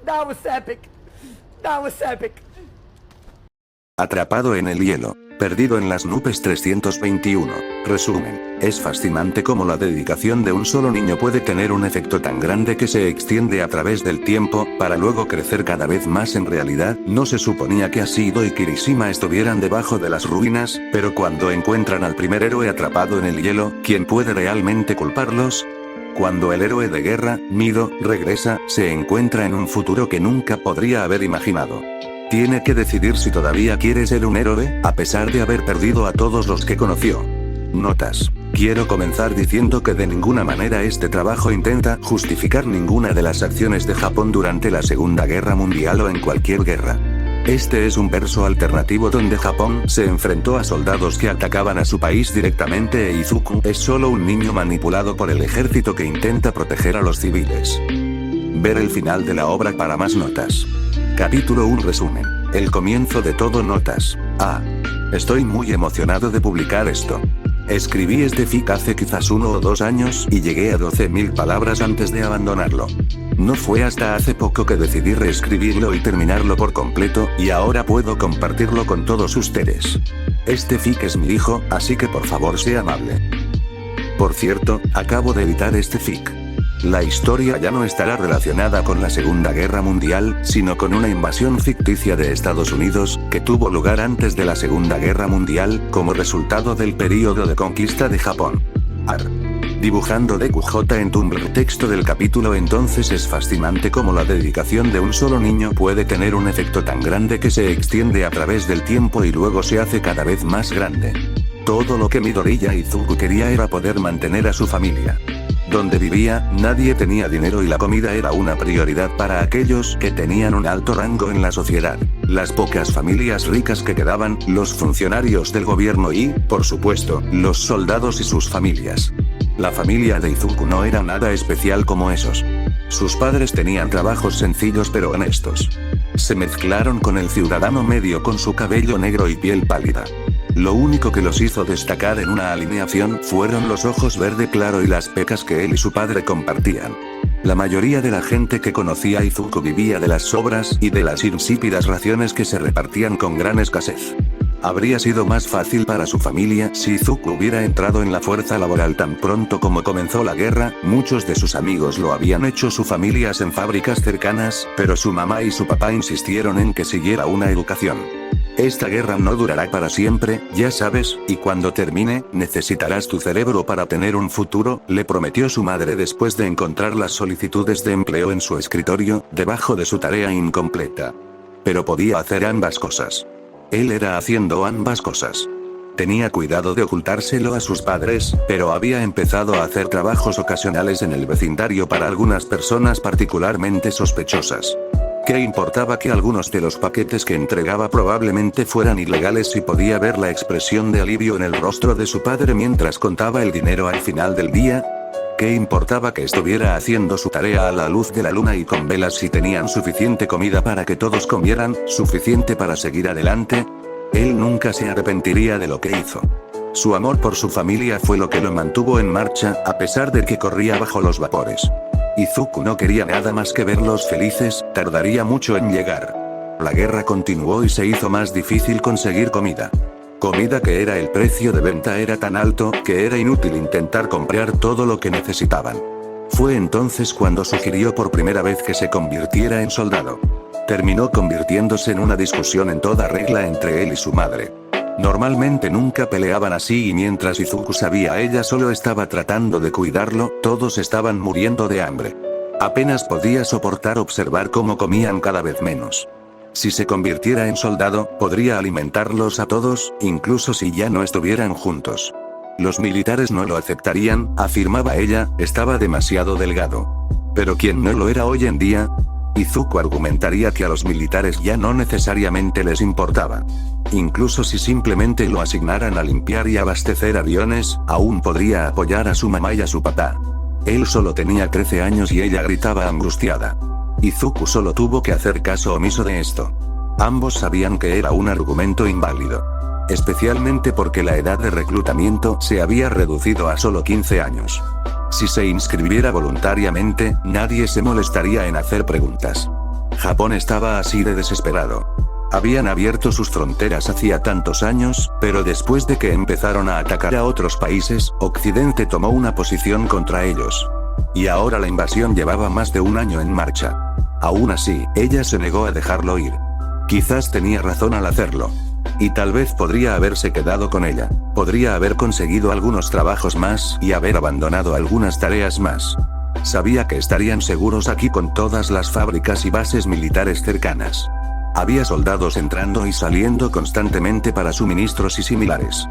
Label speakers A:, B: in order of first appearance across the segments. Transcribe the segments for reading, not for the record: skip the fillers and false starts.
A: That was epic. That was epic.
B: Atrapado en el hielo. Perdido en las nubes 321. Resumen. Es fascinante cómo la dedicación de un solo niño puede tener un efecto tan grande que se extiende a través del tiempo, para luego crecer cada vez más. En realidad, no se suponía que Ashido y Kirishima estuvieran debajo de las ruinas, pero cuando encuentran al primer héroe atrapado en el hielo, ¿quién puede realmente culparlos? Cuando el héroe de guerra, Mido, regresa, se encuentra en un futuro que nunca podría haber imaginado. Tiene que decidir si todavía quiere ser un héroe, a pesar de haber perdido a todos los que conoció. Notas. Quiero comenzar diciendo que de ninguna manera este trabajo intenta justificar ninguna de las acciones de Japón durante la Segunda Guerra Mundial o en cualquier guerra. Este es un verso alternativo donde Japón se enfrentó a soldados que atacaban a su país directamente e Izuku es solo un niño manipulado por el ejército que intenta proteger a los civiles. Ver el final de la obra para más notas. Capítulo 1 Resumen. El comienzo de todo. Notas. Estoy muy emocionado de publicar esto. Escribí este fic hace quizás 1 o 2 años y llegué a 12.000 palabras antes de abandonarlo. No fue hasta hace poco que decidí reescribirlo y terminarlo por completo, y ahora puedo compartirlo con todos ustedes. Este fic es mi hijo, así que por favor sea amable. Por cierto, acabo de editar este fic. La historia ya no estará relacionada con la Segunda Guerra Mundial, sino con una invasión ficticia de Estados Unidos, que tuvo lugar antes de la Segunda Guerra Mundial, como resultado del período de conquista de Japón. Dibujando de QJ en Tumblr. Texto del capítulo. Entonces es fascinante cómo la dedicación de un solo niño puede tener un efecto tan grande que se extiende a través del tiempo y luego se hace cada vez más grande. Todo lo que Midoriya Izuku quería era poder mantener a su familia. Donde vivía, nadie tenía dinero y la comida era una prioridad para aquellos que tenían un alto rango en la sociedad. Las pocas familias ricas que quedaban, los funcionarios del gobierno y, por supuesto, los soldados y sus familias. La familia de Izuku no era nada especial como esos. Sus padres tenían trabajos sencillos pero honestos. Se mezclaron con el ciudadano medio con su cabello negro y piel pálida. Lo único que los hizo destacar en una alineación fueron los ojos verde claro y las pecas que él y su padre compartían. La mayoría de la gente que conocía a Izuku vivía de las sobras y de las insípidas raciones que se repartían con gran escasez. Habría sido más fácil para su familia si Izuku hubiera entrado en la fuerza laboral tan pronto como comenzó la guerra. Muchos de sus amigos lo habían hecho sus familias en fábricas cercanas, pero su mamá y su papá insistieron en que siguiera una educación. Esta guerra no durará para siempre, ya sabes, y cuando termine, necesitarás tu cerebro para tener un futuro, le prometió su madre después de encontrar las solicitudes de empleo en su escritorio, debajo de su tarea incompleta. Pero podía hacer ambas cosas. Él era haciendo ambas cosas. Tenía cuidado de ocultárselo a sus padres, pero había empezado a hacer trabajos ocasionales en el vecindario para algunas personas particularmente sospechosas. ¿Qué importaba que algunos de los paquetes que entregaba probablemente fueran ilegales si podía ver la expresión de alivio en el rostro de su padre mientras contaba el dinero al final del día? ¿Qué importaba que estuviera haciendo su tarea a la luz de la luna y con velas si tenían suficiente comida para que todos comieran, suficiente para seguir adelante? Él nunca se arrepentiría de lo que hizo. Su amor por su familia fue lo que lo mantuvo en marcha, a pesar de que corría bajo los vapores. Izuku no quería nada más que verlos felices, tardaría mucho en llegar. La guerra continuó y se hizo más difícil conseguir comida. Comida que era el precio de venta era tan alto que era inútil intentar comprar todo lo que necesitaban. Fue entonces cuando sugirió por primera vez que se convirtiera en soldado. Terminó convirtiéndose en una discusión en toda regla entre él y su madre. Normalmente nunca peleaban así y mientras Izuku sabía ella solo estaba tratando de cuidarlo, todos estaban muriendo de hambre. Apenas podía soportar observar cómo comían cada vez menos. Si se convirtiera en soldado, podría alimentarlos a todos, incluso si ya no estuvieran juntos. Los militares no lo aceptarían, afirmaba ella, estaba demasiado delgado. Pero ¿quién no lo era hoy en día? Izuku argumentaría que a los militares ya no necesariamente les importaba. Incluso si simplemente lo asignaran a limpiar y abastecer aviones, aún podría apoyar a su mamá y a su papá. Él solo tenía 13 años y ella gritaba angustiada. Izuku solo tuvo que hacer caso omiso de esto. Ambos sabían que era un argumento inválido. Especialmente porque la edad de reclutamiento se había reducido a solo 15 años. Si se inscribiera voluntariamente, nadie se molestaría en hacer preguntas. Japón estaba así de desesperado. Habían abierto sus fronteras hacía tantos años, pero después de que empezaron a atacar a otros países, Occidente tomó una posición contra ellos. Y ahora la invasión llevaba más de un año en marcha. Aún así, ella se negó a dejarlo ir. Quizás tenía razón al hacerlo. Y tal vez podría haberse quedado con ella. Podría haber conseguido algunos trabajos más y haber abandonado algunas tareas más. Sabía que estarían seguros aquí con todas las fábricas y bases militares cercanas. Había soldados entrando y saliendo constantemente para suministros y similares.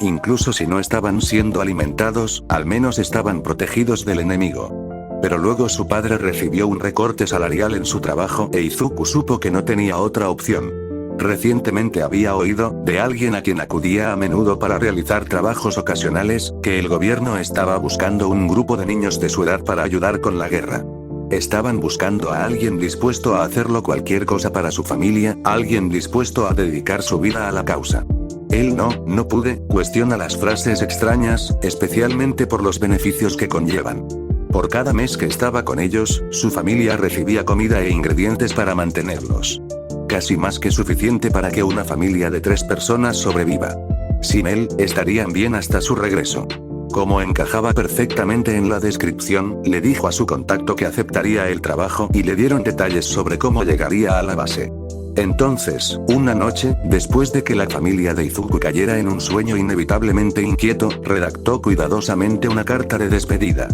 B: Incluso si no estaban siendo alimentados, al menos estaban protegidos del enemigo. Pero luego su padre recibió un recorte salarial en su trabajo e Izuku supo que no tenía otra opción. Recientemente había oído, de alguien a quien acudía a menudo para realizar trabajos ocasionales, que el gobierno estaba buscando un grupo de niños de su edad para ayudar con la guerra. Estaban buscando a alguien dispuesto a hacerlo cualquier cosa para su familia, alguien dispuesto a dedicar su vida a la causa. Él no pude, cuestiona las frases extrañas, especialmente por los beneficios que conllevan. Por cada mes que estaba con ellos, su familia recibía comida e ingredientes para mantenerlos. Casi más que suficiente para que una familia de 3 personas sobreviva. Sin él, estarían bien hasta su regreso. Como encajaba perfectamente en la descripción, le dijo a su contacto que aceptaría el trabajo y le dieron detalles sobre cómo llegaría a la base. Entonces, una noche, después de que la familia de Izuku cayera en un sueño inevitablemente inquieto, redactó cuidadosamente una carta de despedida.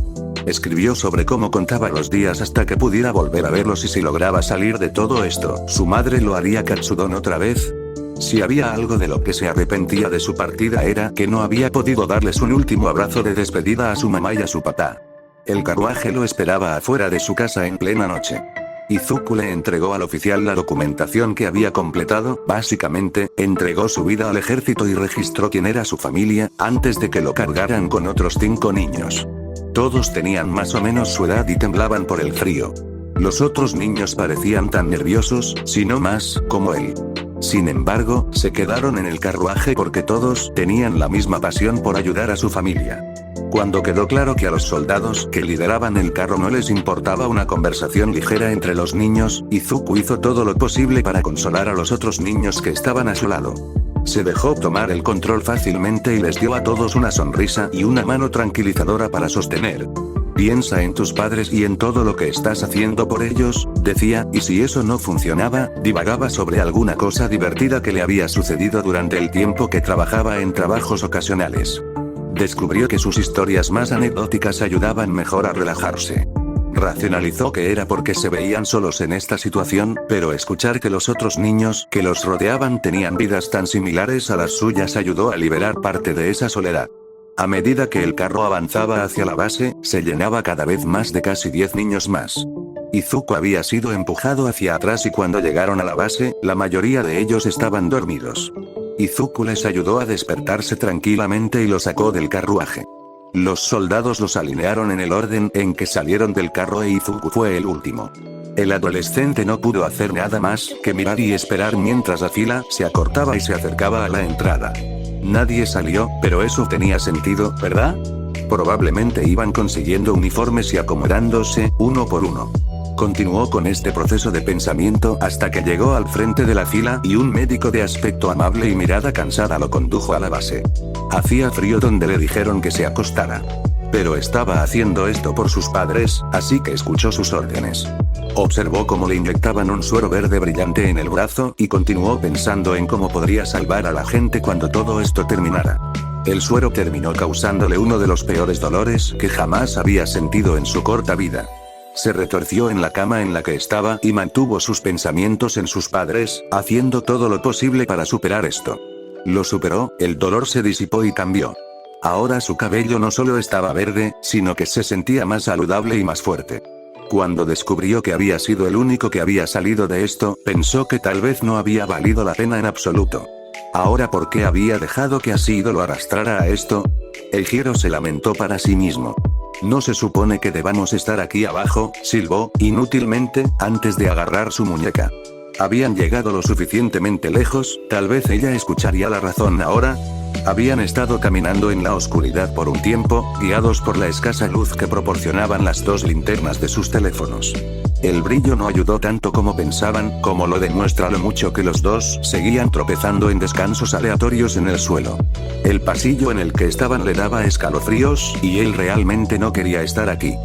B: Escribió sobre cómo contaba los días hasta que pudiera volver a verlos y si lograba salir de todo esto, su madre lo haría Katsudon otra vez. Si había algo de lo que se arrepentía de su partida era que no había podido darles un último abrazo de despedida a su mamá y a su papá. El carruaje lo esperaba afuera de su casa en plena noche. Izuku le entregó al oficial la documentación que había completado, básicamente, entregó su vida al ejército y registró quién era su familia, antes de que lo cargaran con otros 5 niños. Todos tenían más o menos su edad y temblaban por el frío. Los otros niños parecían tan nerviosos, si no más, como él. Sin embargo, se quedaron en el carruaje porque todos tenían la misma pasión por ayudar a su familia. Cuando quedó claro que a los soldados que lideraban el carro no les importaba una conversación ligera entre los niños, Izuku hizo todo lo posible para consolar a los otros niños que estaban a su lado. Se dejó tomar el control fácilmente y les dio a todos una sonrisa y una mano tranquilizadora para sostener. Piensa en tus padres y en todo lo que estás haciendo por ellos, decía, y si eso no funcionaba, divagaba sobre alguna cosa divertida que le había sucedido durante el tiempo que trabajaba en trabajos ocasionales. Descubrió que sus historias más anecdóticas ayudaban mejor a relajarse. Racionalizó que era porque se veían solos en esta situación, pero escuchar que los otros niños que los rodeaban tenían vidas tan similares a las suyas ayudó a liberar parte de esa soledad. A medida que el carro avanzaba hacia la base, se llenaba cada vez más de casi 10 niños más. Izuku había sido empujado hacia atrás y cuando llegaron a la base, la mayoría de ellos estaban dormidos. Izuku les ayudó a despertarse tranquilamente y los sacó del carruaje. Los soldados los alinearon en el orden en que salieron del carro e Izuku fue el último. El adolescente no pudo hacer nada más que mirar y esperar mientras la fila se acortaba y se acercaba a la entrada. Nadie salió, pero eso tenía sentido, ¿verdad? Probablemente iban consiguiendo uniformes y acomodándose, uno por uno. Continuó con este proceso de pensamiento hasta que llegó al frente de la fila y un médico de aspecto amable y mirada cansada lo condujo a la base. Hacía frío donde le dijeron que se acostara. Pero estaba haciendo esto por sus padres, así que escuchó sus órdenes. Observó cómo le inyectaban un suero verde brillante en el brazo y continuó pensando en cómo podría salvar a la gente cuando todo esto terminara. El suero terminó causándole uno de los peores dolores que jamás había sentido en su corta vida. Se retorció en la cama en la que estaba y mantuvo sus pensamientos en sus padres, haciendo todo lo posible para superar esto. Lo superó, el dolor se disipó y cambió. Ahora su cabello no solo estaba verde, sino que se sentía más saludable y más fuerte. Cuando descubrió que había sido el único que había salido de esto, pensó que tal vez no había valido la pena en absoluto. Ahora, ¿por qué había dejado que Ashido lo arrastrara a esto? Eijiro se lamentó para sí mismo. No se supone que debamos estar aquí abajo, silbó, inútilmente, antes de agarrar su muñeca. Habían llegado lo suficientemente lejos, tal vez ella escucharía la razón ahora. Habían estado caminando en la oscuridad por un tiempo, guiados por la escasa luz que proporcionaban las dos linternas de sus teléfonos. El brillo no ayudó tanto como pensaban, como lo demuestra lo mucho que los dos seguían tropezando en descansos aleatorios en el suelo. El pasillo en el que estaban le daba escalofríos, y él realmente no quería estar aquí.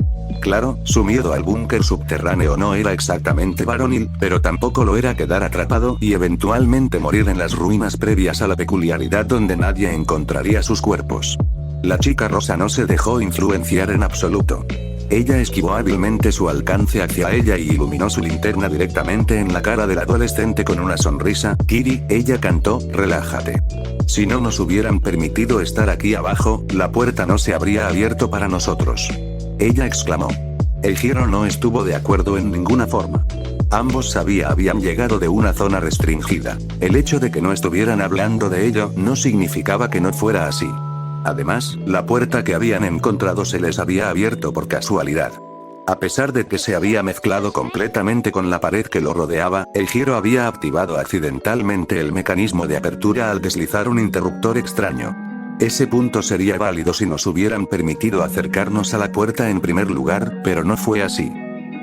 B: Claro, su miedo al búnker subterráneo no era exactamente varonil, pero tampoco lo era quedar atrapado y eventualmente morir en las ruinas previas a la peculiaridad donde nadie encontraría sus cuerpos. La chica rosa no se dejó influenciar en absoluto. Ella esquivó hábilmente su alcance hacia ella y iluminó su linterna directamente en la cara del adolescente con una sonrisa. Kiri, ella cantó, relájate. Si no nos hubieran permitido estar aquí abajo, la puerta no se habría abierto para nosotros. Ella exclamó. El Giro no estuvo de acuerdo en ninguna forma. Ambos habían llegado de una zona restringida. El hecho de que no estuvieran hablando de ello no significaba que no fuera así. Además, la puerta que habían encontrado se les había abierto por casualidad. A pesar de que se había mezclado completamente con la pared que lo rodeaba, el Giro había activado accidentalmente el mecanismo de apertura al deslizar un interruptor extraño. Ese punto sería válido si nos hubieran permitido acercarnos a la puerta en primer lugar, pero no fue así.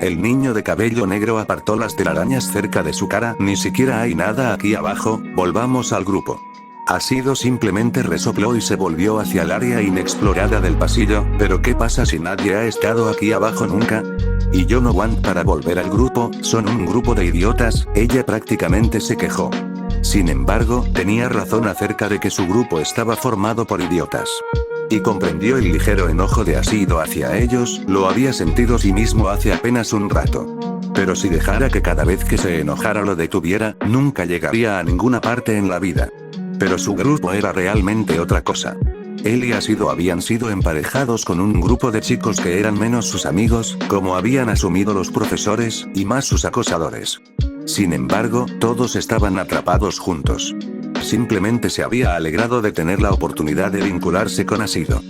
B: El niño de cabello negro apartó las telarañas cerca de su cara. Ni siquiera hay nada aquí abajo, volvamos al grupo. Ácido simplemente resopló y se volvió hacia el área inexplorada del pasillo. ¿Pero qué pasa si nadie ha estado aquí abajo nunca? Y yo no want para volver al grupo, son un grupo de idiotas, ella prácticamente se quejó. Sin embargo, tenía razón acerca de que su grupo estaba formado por idiotas. Y comprendió el ligero enojo de Ácido hacia ellos, lo había sentido sí mismo hace apenas un rato. Pero si dejara que cada vez que se enojara lo detuviera, nunca llegaría a ninguna parte en la vida. Pero su grupo era realmente otra cosa. Él y Ácido habían sido emparejados con un grupo de chicos que eran menos sus amigos, como habían asumido los profesores, y más sus acosadores. Sin embargo, todos estaban atrapados juntos. Simplemente se había alegrado de tener la oportunidad de vincularse con Ácido.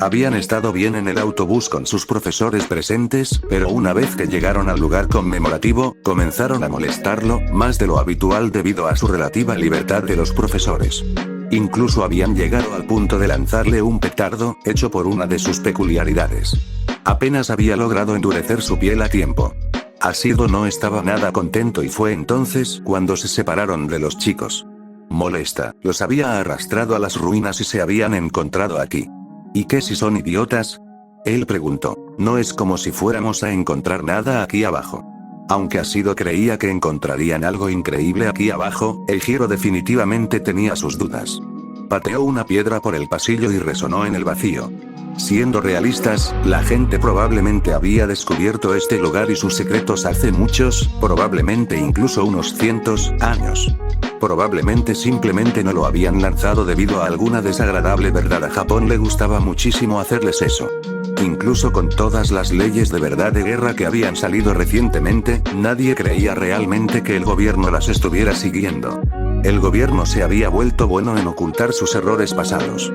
B: Habían estado bien en el autobús con sus profesores presentes, pero una vez que llegaron al lugar conmemorativo, comenzaron a molestarlo, más de lo habitual debido a su relativa libertad de los profesores. Incluso habían llegado al punto de lanzarle un petardo, hecho por una de sus peculiaridades. Apenas había logrado endurecer su piel a tiempo. Ácido no estaba nada contento y fue entonces cuando se separaron de los chicos. Molesta, los había arrastrado a las ruinas y se habían encontrado aquí. ¿Y qué si son idiotas? Él preguntó. No es como si fuéramos a encontrar nada aquí abajo. Aunque Ácido creía que encontrarían algo increíble aquí abajo, el Giro definitivamente tenía sus dudas. Pateó una piedra por el pasillo y resonó en el vacío. Siendo realistas, la gente probablemente había descubierto este lugar y sus secretos hace muchos, probablemente incluso unos cientos, años. Probablemente simplemente no lo habían lanzado debido a alguna desagradable verdad. A Japón le gustaba muchísimo hacerles eso. Incluso con todas las leyes de verdad de guerra que habían salido recientemente, nadie creía realmente que el gobierno las estuviera siguiendo. El gobierno se había vuelto bueno en ocultar sus errores pasados.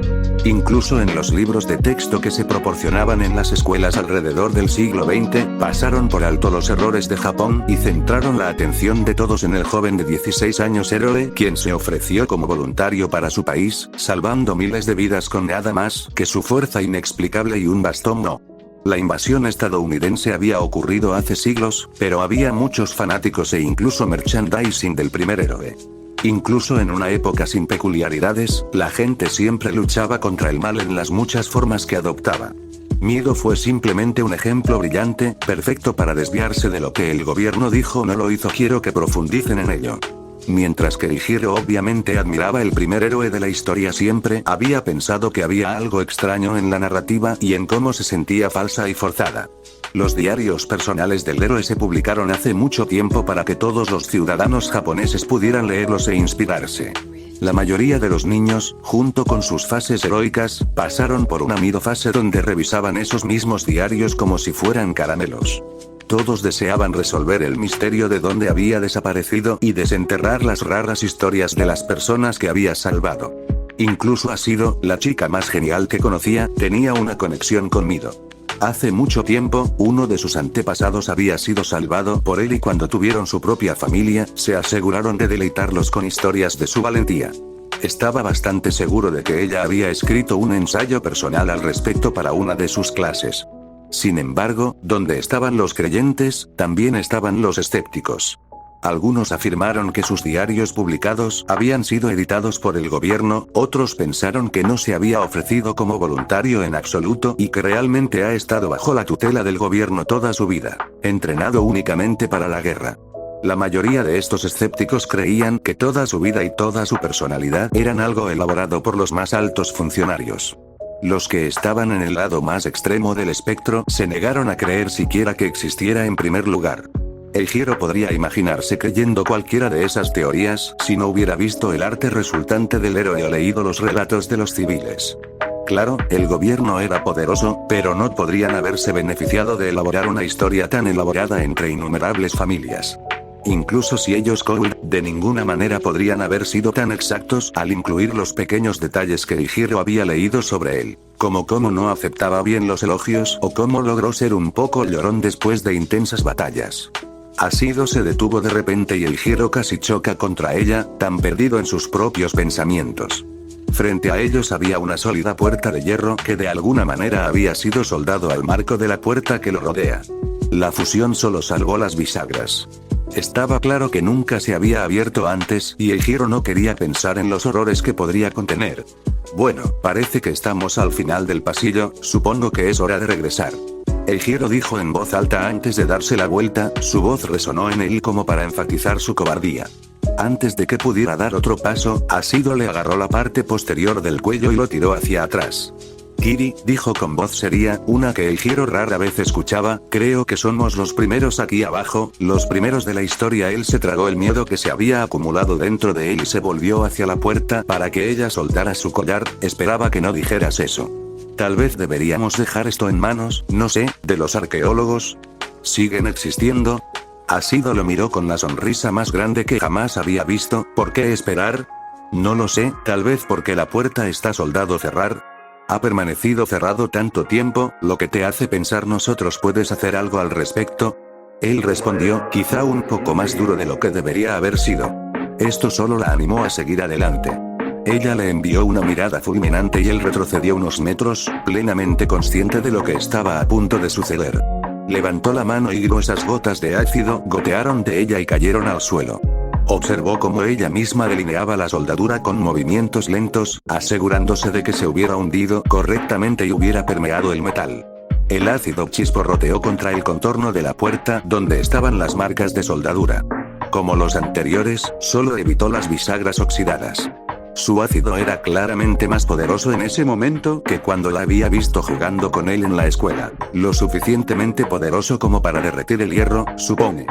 B: Incluso en los libros de texto que se proporcionaban en las escuelas alrededor del siglo XX, pasaron por alto los errores de Japón y centraron la atención de todos en el joven de 16 años héroe, quien se ofreció como voluntario para su país, salvando miles de vidas con nada más que su fuerza inexplicable y un bastón. No. La invasión estadounidense había ocurrido hace siglos, pero había muchos fanáticos e incluso merchandising del primer héroe. Incluso en una época sin peculiaridades, la gente siempre luchaba contra el mal en las muchas formas que adoptaba. Miedo fue simplemente un ejemplo brillante, perfecto para desviarse de lo que el gobierno dijo o no lo hizo. Quiero que profundicen en ello. Mientras que Hiro obviamente admiraba el primer héroe de la historia, siempre había pensado que había algo extraño en la narrativa y en cómo se sentía falsa y forzada. Los diarios personales del héroe se publicaron hace mucho tiempo para que todos los ciudadanos japoneses pudieran leerlos e inspirarse. La mayoría de los niños, junto con sus fases heroicas, pasaron por una fase donde revisaban esos mismos diarios como si fueran caramelos. Todos deseaban resolver el misterio de dónde había desaparecido y desenterrar las raras historias de las personas que había salvado. Incluso Ácido, la chica más genial que conocía, tenía una conexión con Mido. Hace mucho tiempo, uno de sus antepasados había sido salvado por él y cuando tuvieron su propia familia, se aseguraron de deleitarlos con historias de su valentía. Estaba bastante seguro de que ella había escrito un ensayo personal al respecto para una de sus clases. Sin embargo, donde estaban los creyentes, también estaban los escépticos. Algunos afirmaron que sus diarios publicados habían sido editados por el gobierno, otros pensaron que no se había ofrecido como voluntario en absoluto y que realmente ha estado bajo la tutela del gobierno toda su vida, entrenado únicamente para la guerra. La mayoría de estos escépticos creían que toda su vida y toda su personalidad eran algo elaborado por los más altos funcionarios. Los que estaban en el lado más extremo del espectro se negaron a creer siquiera que existiera en primer lugar. Eiichiro podría imaginarse creyendo cualquiera de esas teorías si no hubiera visto el arte resultante del héroe o leído los relatos de los civiles. Claro, el gobierno era poderoso, pero no podrían haberse beneficiado de elaborar una historia tan elaborada entre innumerables familias. Incluso si ellos de ninguna manera podrían haber sido tan exactos al incluir los pequeños detalles que Eiichiro había leído sobre él, como cómo no aceptaba bien los elogios o cómo logró ser un poco llorón después de intensas batallas. Asido se detuvo de repente y Eiichiro casi choca contra ella, tan perdido en sus propios pensamientos. Frente a ellos había una sólida puerta de hierro que de alguna manera había sido soldado al marco de la puerta que lo rodea. La fusión solo salvó las bisagras. Estaba claro que nunca se había abierto antes y Eiichiro no quería pensar en los horrores que podría contener. Bueno, parece que estamos al final del pasillo, supongo que es hora de regresar. Eiichiro dijo en voz alta antes de darse la vuelta, su voz resonó en él como para enfatizar su cobardía. Antes de que pudiera dar otro paso, Asido le agarró la parte posterior del cuello y lo tiró hacia atrás. Kiri, dijo con voz seria, una que Eiichiro rara vez escuchaba, creo que somos los primeros aquí abajo, los primeros de la historia. Él se tragó el miedo que se había acumulado dentro de él y se volvió hacia la puerta para que ella soltara su collar, esperaba que no dijeras eso. Tal vez deberíamos dejar esto en manos, no sé, de los arqueólogos. ¿Siguen existiendo? Asido lo miró con la sonrisa más grande que jamás había visto. ¿Por qué esperar? No lo sé, tal vez porque la puerta está soldado cerrar. Ha permanecido cerrado tanto tiempo, lo que te hace pensar nosotros puedes hacer algo al respecto. Él respondió, quizá un poco más duro de lo que debería haber sido. Esto solo la animó a seguir adelante. Ella le envió una mirada fulminante y él retrocedió unos metros, plenamente consciente de lo que estaba a punto de suceder. Levantó la mano y gruesas gotas de ácido gotearon de ella y cayeron al suelo. Observó cómo ella misma delineaba la soldadura con movimientos lentos, asegurándose de que se hubiera hundido correctamente y hubiera permeado el metal. El ácido chisporroteó contra el contorno de la puerta donde estaban las marcas de soldadura. Como los anteriores, solo evitó las bisagras oxidadas. Su ácido era claramente más poderoso en ese momento que cuando la había visto jugando con él en la escuela. Lo suficientemente poderoso como para derretir el hierro, supone.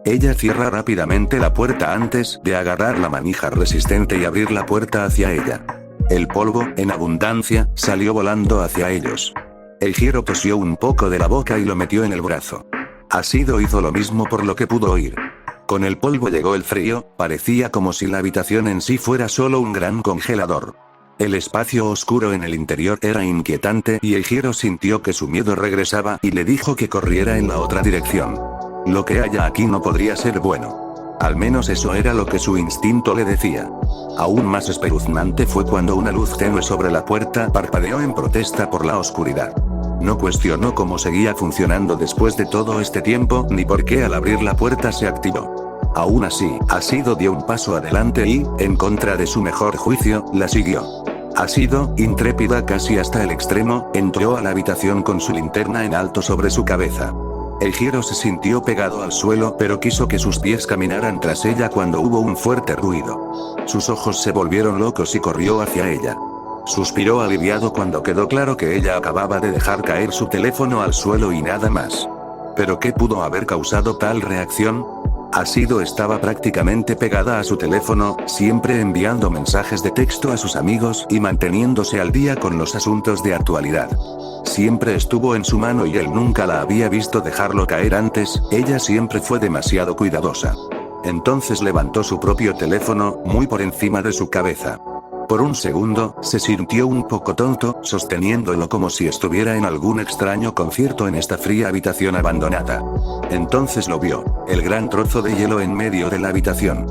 B: Ella cierra rápidamente la puerta antes de agarrar la manija resistente y abrir la puerta hacia ella. El polvo, en abundancia, salió volando hacia ellos. Eiichiro tosió un poco de la boca y lo metió en el brazo. Asido hizo lo mismo por lo que pudo oír. Con el polvo llegó el frío, parecía como si la habitación en sí fuera solo un gran congelador. El espacio oscuro en el interior era inquietante y Eiichiro sintió que su miedo regresaba y le dijo que corriera en la otra dirección. Lo que haya aquí no podría ser bueno. Al menos eso era lo que su instinto le decía. Aún más espeluznante fue cuando una luz tenue sobre la puerta parpadeó en protesta por la oscuridad. No cuestionó cómo seguía funcionando después de todo este tiempo, ni por qué al abrir la puerta se activó. Aún así, Asido dio un paso adelante y, en contra de su mejor juicio, la siguió. Asido, intrépida casi hasta el extremo, entró a la habitación con su linterna en alto sobre su cabeza. Eiichiro se sintió pegado al suelo, pero quiso que sus pies caminaran tras ella cuando hubo un fuerte ruido. Sus ojos se volvieron locos y corrió hacia ella. Suspiró aliviado cuando quedó claro que ella acababa de dejar caer su teléfono al suelo y nada más. ¿Pero qué pudo haber causado tal reacción? Asido estaba prácticamente pegada a su teléfono, siempre enviando mensajes de texto a sus amigos y manteniéndose al día con los asuntos de actualidad. Siempre estuvo en su mano y él nunca la había visto dejarlo caer antes, ella siempre fue demasiado cuidadosa. Entonces levantó su propio teléfono, muy por encima de su cabeza. Por un segundo, se sintió un poco tonto, sosteniéndolo como si estuviera en algún extraño concierto en esta fría habitación abandonada. Entonces lo vio, el gran trozo de hielo en medio de la habitación.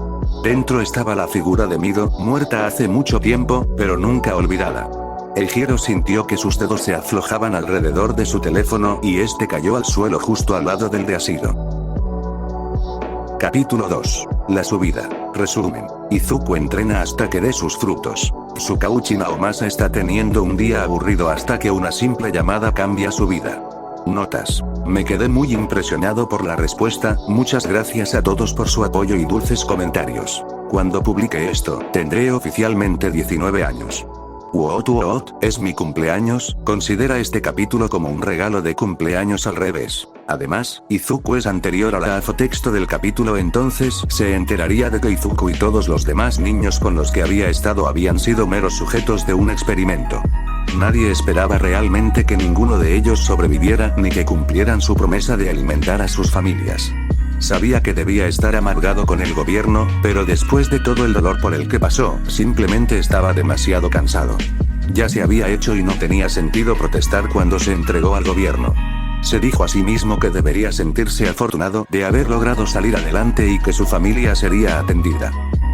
B: Dentro estaba la figura de Mido, muerta hace mucho tiempo, pero nunca olvidada. Eijiro sintió que sus dedos se aflojaban alrededor de su teléfono y este cayó al suelo justo al lado del de Asiro. Capítulo 2. La subida. Resumen. Izuku entrena hasta que dé sus frutos. Tsukauchi Naomasa está teniendo un día aburrido hasta que una simple llamada cambia su vida. Notas. Me quedé muy impresionado por la respuesta, muchas gracias a todos por su apoyo y dulces comentarios. Cuando publique esto, tendré oficialmente 19 años. Woot, es mi cumpleaños, considera este capítulo como un regalo de cumpleaños al revés. Además, Izuku es anterior a la afotexto del capítulo, entonces se enteraría de que Izuku y todos los demás niños con los que había estado habían sido meros sujetos de un experimento. Nadie esperaba realmente que ninguno de ellos sobreviviera ni que cumplieran su promesa de alimentar a sus familias. Sabía que debía estar amargado con el gobierno, pero después de todo el dolor por el que pasó, simplemente estaba demasiado cansado. Ya se había hecho y no tenía sentido protestar cuando se entregó al gobierno. Se dijo a sí mismo que debería sentirse afortunado de haber logrado salir adelante y que su familia sería atendida.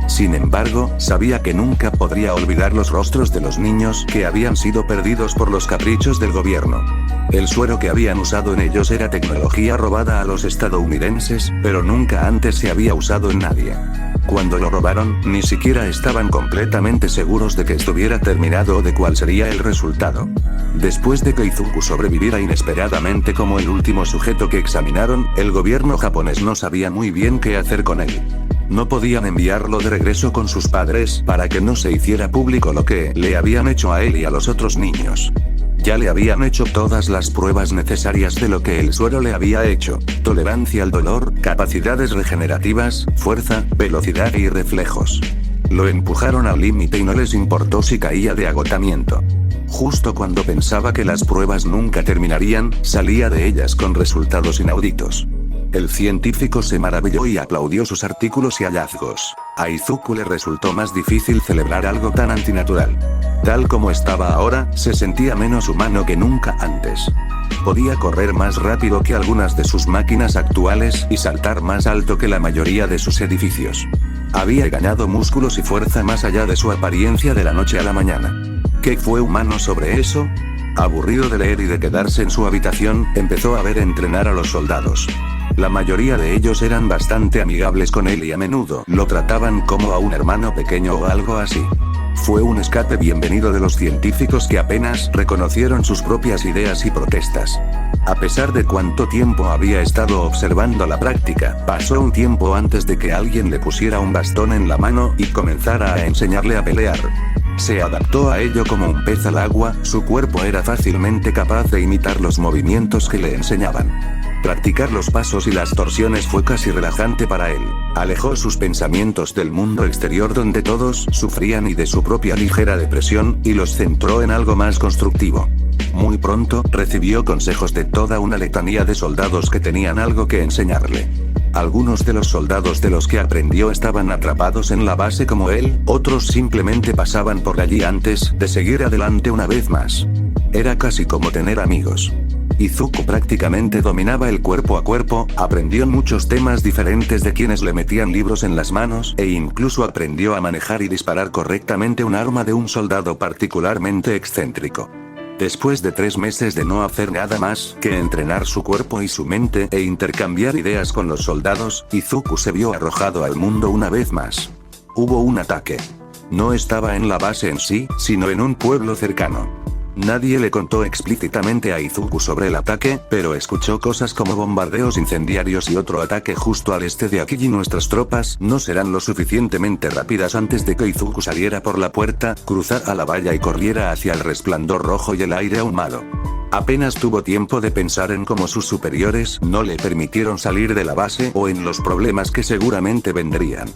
B: Sin embargo, sabía que nunca podría olvidar los rostros de los niños que habían sido perdidos por los caprichos del gobierno. El suero que habían usado en ellos era tecnología robada a los estadounidenses, pero nunca antes se había usado en nadie. Cuando lo robaron, ni siquiera estaban completamente seguros de que estuviera terminado o de cuál sería el resultado. Después de que Izuku sobreviviera inesperadamente como el último sujeto que examinaron, el gobierno japonés no sabía muy bien qué hacer con él. No podían enviarlo de regreso con sus padres para que no se hiciera público lo que le habían hecho a él y a los otros niños. Ya le habían hecho todas las pruebas necesarias de lo que el suero le había hecho: tolerancia al dolor, capacidades regenerativas, fuerza, velocidad y reflejos. Lo empujaron al límite y no les importó si caía de agotamiento. Justo cuando pensaba que las pruebas nunca terminarían, salía de ellas con resultados inauditos. El científico se maravilló y aplaudió sus artículos y hallazgos. A Izuku le resultó más difícil celebrar algo tan antinatural. Tal como estaba ahora, se sentía menos humano que nunca antes. Podía correr más rápido que algunas de sus máquinas actuales y saltar más alto que la mayoría de sus edificios. Había ganado músculos y fuerza más allá de su apariencia de la noche a la mañana. ¿Qué fue humano sobre eso? Aburrido de leer y de quedarse en su habitación, empezó a ver entrenar a los soldados. La mayoría de ellos eran bastante amigables con él y a menudo lo trataban como a un hermano pequeño o algo así. Fue un escape bienvenido de los científicos que apenas reconocieron sus propias ideas y protestas. A pesar de cuánto tiempo había estado observando la práctica, pasó un tiempo antes de que alguien le pusiera un bastón en la mano y comenzara a enseñarle a pelear. Se adaptó a ello como un pez al agua, su cuerpo era fácilmente capaz de imitar los movimientos que le enseñaban. Practicar los pasos y las torsiones fue casi relajante para él. Alejó sus pensamientos del mundo exterior donde todos sufrían y de su propia ligera depresión, y los centró en algo más constructivo. Muy pronto, recibió consejos de toda una letanía de soldados que tenían algo que enseñarle. Algunos de los soldados de los que aprendió estaban atrapados en la base como él, otros simplemente pasaban por allí antes de seguir adelante una vez más. Era casi como tener amigos. Izuku prácticamente dominaba el cuerpo a cuerpo, aprendió muchos temas diferentes de quienes le metían libros en las manos, e incluso aprendió a manejar y disparar correctamente un arma de un soldado particularmente excéntrico. Después de 3 meses de no hacer nada más que entrenar su cuerpo y su mente e intercambiar ideas con los soldados, Izuku se vio arrojado al mundo una vez más. Hubo un ataque. No estaba en la base en sí, sino en un pueblo cercano. Nadie le contó explícitamente a Izuku sobre el ataque, pero escuchó cosas como bombardeos incendiarios y otro ataque justo al este de aquí, y nuestras tropas no serán lo suficientemente rápidas antes de que Izuku saliera por la puerta, cruzara la valla y corriera hacia el resplandor rojo y el aire ahumado. Apenas tuvo tiempo de pensar en cómo sus superiores no le permitieron salir de la base o en los problemas que seguramente vendrían.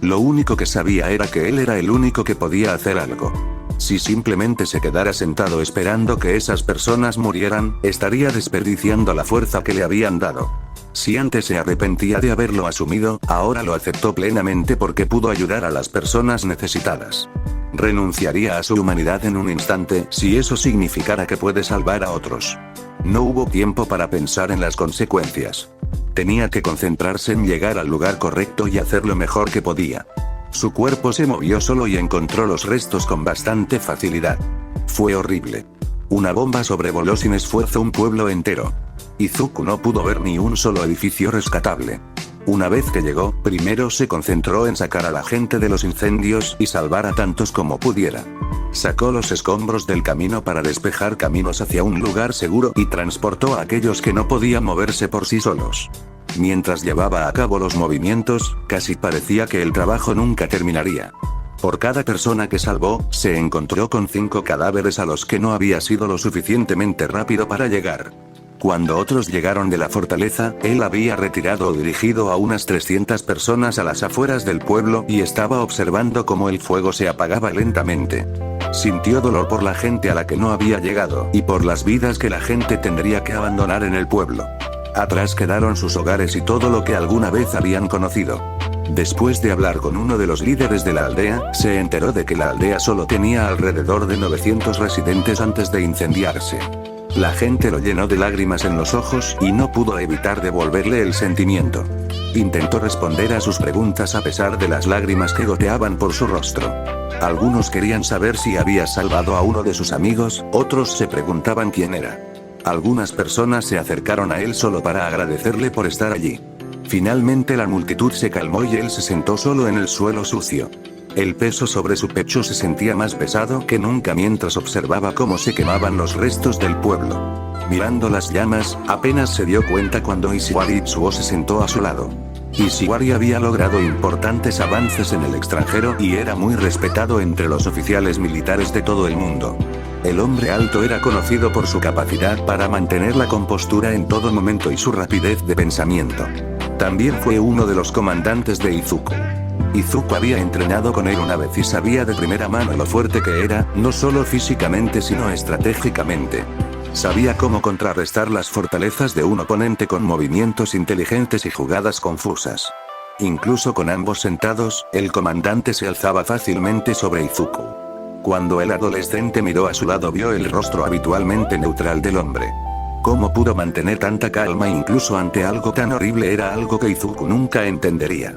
B: Lo único que sabía era que él era el único que podía hacer algo. Si simplemente se quedara sentado esperando que esas personas murieran, estaría desperdiciando la fuerza que le habían dado. Si antes se arrepentía de haberlo asumido, ahora lo aceptó plenamente porque pudo ayudar a las personas necesitadas. Renunciaría a su humanidad en un instante si eso significara que puede salvar a otros. No hubo tiempo para pensar en las consecuencias. Tenía que concentrarse en llegar al lugar correcto y hacer lo mejor que podía. Su cuerpo se movió solo y encontró los restos con bastante facilidad. Fue horrible. Una bomba sobrevoló sin esfuerzo un pueblo entero. Izuku no pudo ver ni un solo edificio rescatable. Una vez que llegó, primero se concentró en sacar a la gente de los incendios y salvar a tantos como pudiera. Sacó los escombros del camino para despejar caminos hacia un lugar seguro y transportó a aquellos que no podían moverse por sí solos. Mientras llevaba a cabo los movimientos, casi parecía que el trabajo nunca terminaría. Por cada persona que salvó, se encontró con 5 cadáveres a los que no había sido lo suficientemente rápido para llegar. Cuando otros llegaron de la fortaleza, él había retirado o dirigido a unas 300 personas a las afueras del pueblo y estaba observando cómo el fuego se apagaba lentamente. Sintió dolor por la gente a la que no había llegado y por las vidas que la gente tendría que abandonar en el pueblo. Atrás quedaron sus hogares y todo lo que alguna vez habían conocido. Después de hablar con uno de los líderes de la aldea, se enteró de que la aldea solo tenía alrededor de 900 residentes antes de incendiarse. La gente lo llenó de lágrimas en los ojos y no pudo evitar devolverle el sentimiento. Intentó responder a sus preguntas a pesar de las lágrimas que goteaban por su rostro. Algunos querían saber si había salvado a uno de sus amigos, otros se preguntaban quién era. Algunas personas se acercaron a él solo para agradecerle por estar allí. Finalmente la multitud se calmó y él se sentó solo en el suelo sucio. El peso sobre su pecho se sentía más pesado que nunca mientras observaba cómo se quemaban los restos del pueblo. Mirando las llamas, apenas se dio cuenta cuando Ishiwari Itsuo se sentó a su lado. Ishiwari había logrado importantes avances en el extranjero y era muy respetado entre los oficiales militares de todo el mundo. El hombre alto era conocido por su capacidad para mantener la compostura en todo momento y su rapidez de pensamiento. También fue uno de los comandantes de Izuku. Izuku había entrenado con él una vez y sabía de primera mano lo fuerte que era, no solo físicamente sino estratégicamente. Sabía cómo contrarrestar las fortalezas de un oponente con movimientos inteligentes y jugadas confusas. Incluso con ambos sentados, el comandante se alzaba fácilmente sobre Izuku. Cuando el adolescente miró a su lado vio el rostro habitualmente neutral del hombre. Cómo pudo mantener tanta calma incluso ante algo tan horrible era algo que Izuku nunca entendería.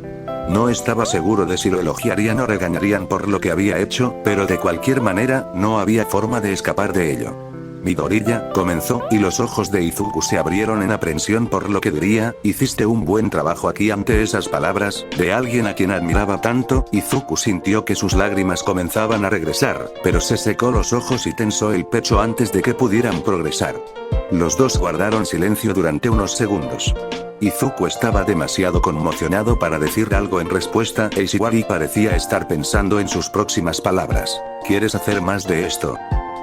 B: No estaba seguro de si lo elogiarían o regañarían por lo que había hecho, pero de cualquier manera, no había forma de escapar de ello. Midoriya, comenzó, y los ojos de Izuku se abrieron en aprensión por lo que diría, hiciste un buen trabajo aquí. Ante esas palabras, de alguien a quien admiraba tanto, Izuku sintió que sus lágrimas comenzaban a regresar, pero se secó los ojos y tensó el pecho antes de que pudieran progresar. Los dos guardaron silencio durante unos segundos. Izuku estaba demasiado conmocionado para decir algo en respuesta e Ishiwari parecía estar pensando en sus próximas palabras. ¿Quieres hacer más de esto?,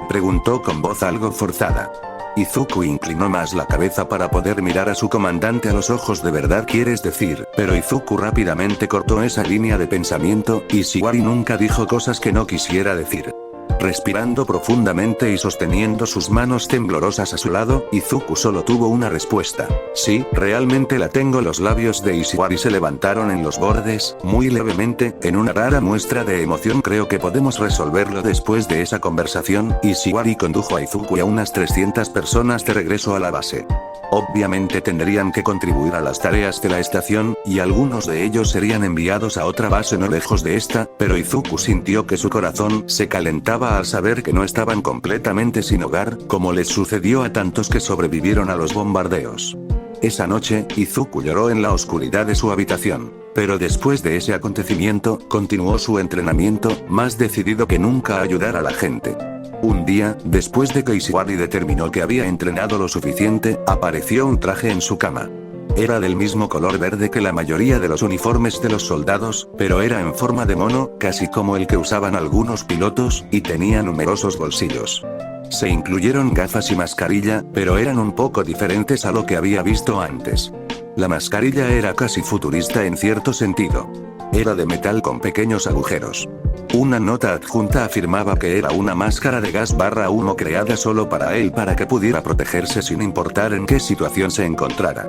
B: preguntó con voz algo forzada. Izuku inclinó más la cabeza para poder mirar a su comandante a los ojos. ¿De verdad quieres decir? Pero Izuku rápidamente cortó esa línea de pensamiento, Ishiwari nunca dijo cosas que no quisiera decir. Respirando profundamente y sosteniendo sus manos temblorosas a su lado, Izuku solo tuvo una respuesta. Sí, realmente la tengo. Los labios de Ishiwari se levantaron en los bordes, muy levemente, en una rara muestra de emoción. Creo que podemos resolverlo. Después de esa conversación, Ishiwari condujo a Izuku y a unas 300 personas de regreso a la base. Obviamente tendrían que contribuir a las tareas de la estación, y algunos de ellos serían enviados a otra base no lejos de esta, pero Izuku sintió que su corazón se calentaba al saber que no estaban completamente sin hogar, como les sucedió a tantos que sobrevivieron a los bombardeos. Esa noche, Izuku lloró en la oscuridad de su habitación. Pero después de ese acontecimiento, continuó su entrenamiento, más decidido que nunca a ayudar a la gente. Un día, después de que Ishiwari determinó que había entrenado lo suficiente, apareció un traje en su cama. Era del mismo color verde que la mayoría de los uniformes de los soldados, pero era en forma de mono, casi como el que usaban algunos pilotos, y tenía numerosos bolsillos. Se incluyeron gafas y mascarilla, pero eran un poco diferentes a lo que había visto antes. La mascarilla era casi futurista en cierto sentido. Era de metal con pequeños agujeros. Una nota adjunta afirmaba que era una máscara de gas / humo creada solo para él para que pudiera protegerse sin importar en qué situación se encontrara.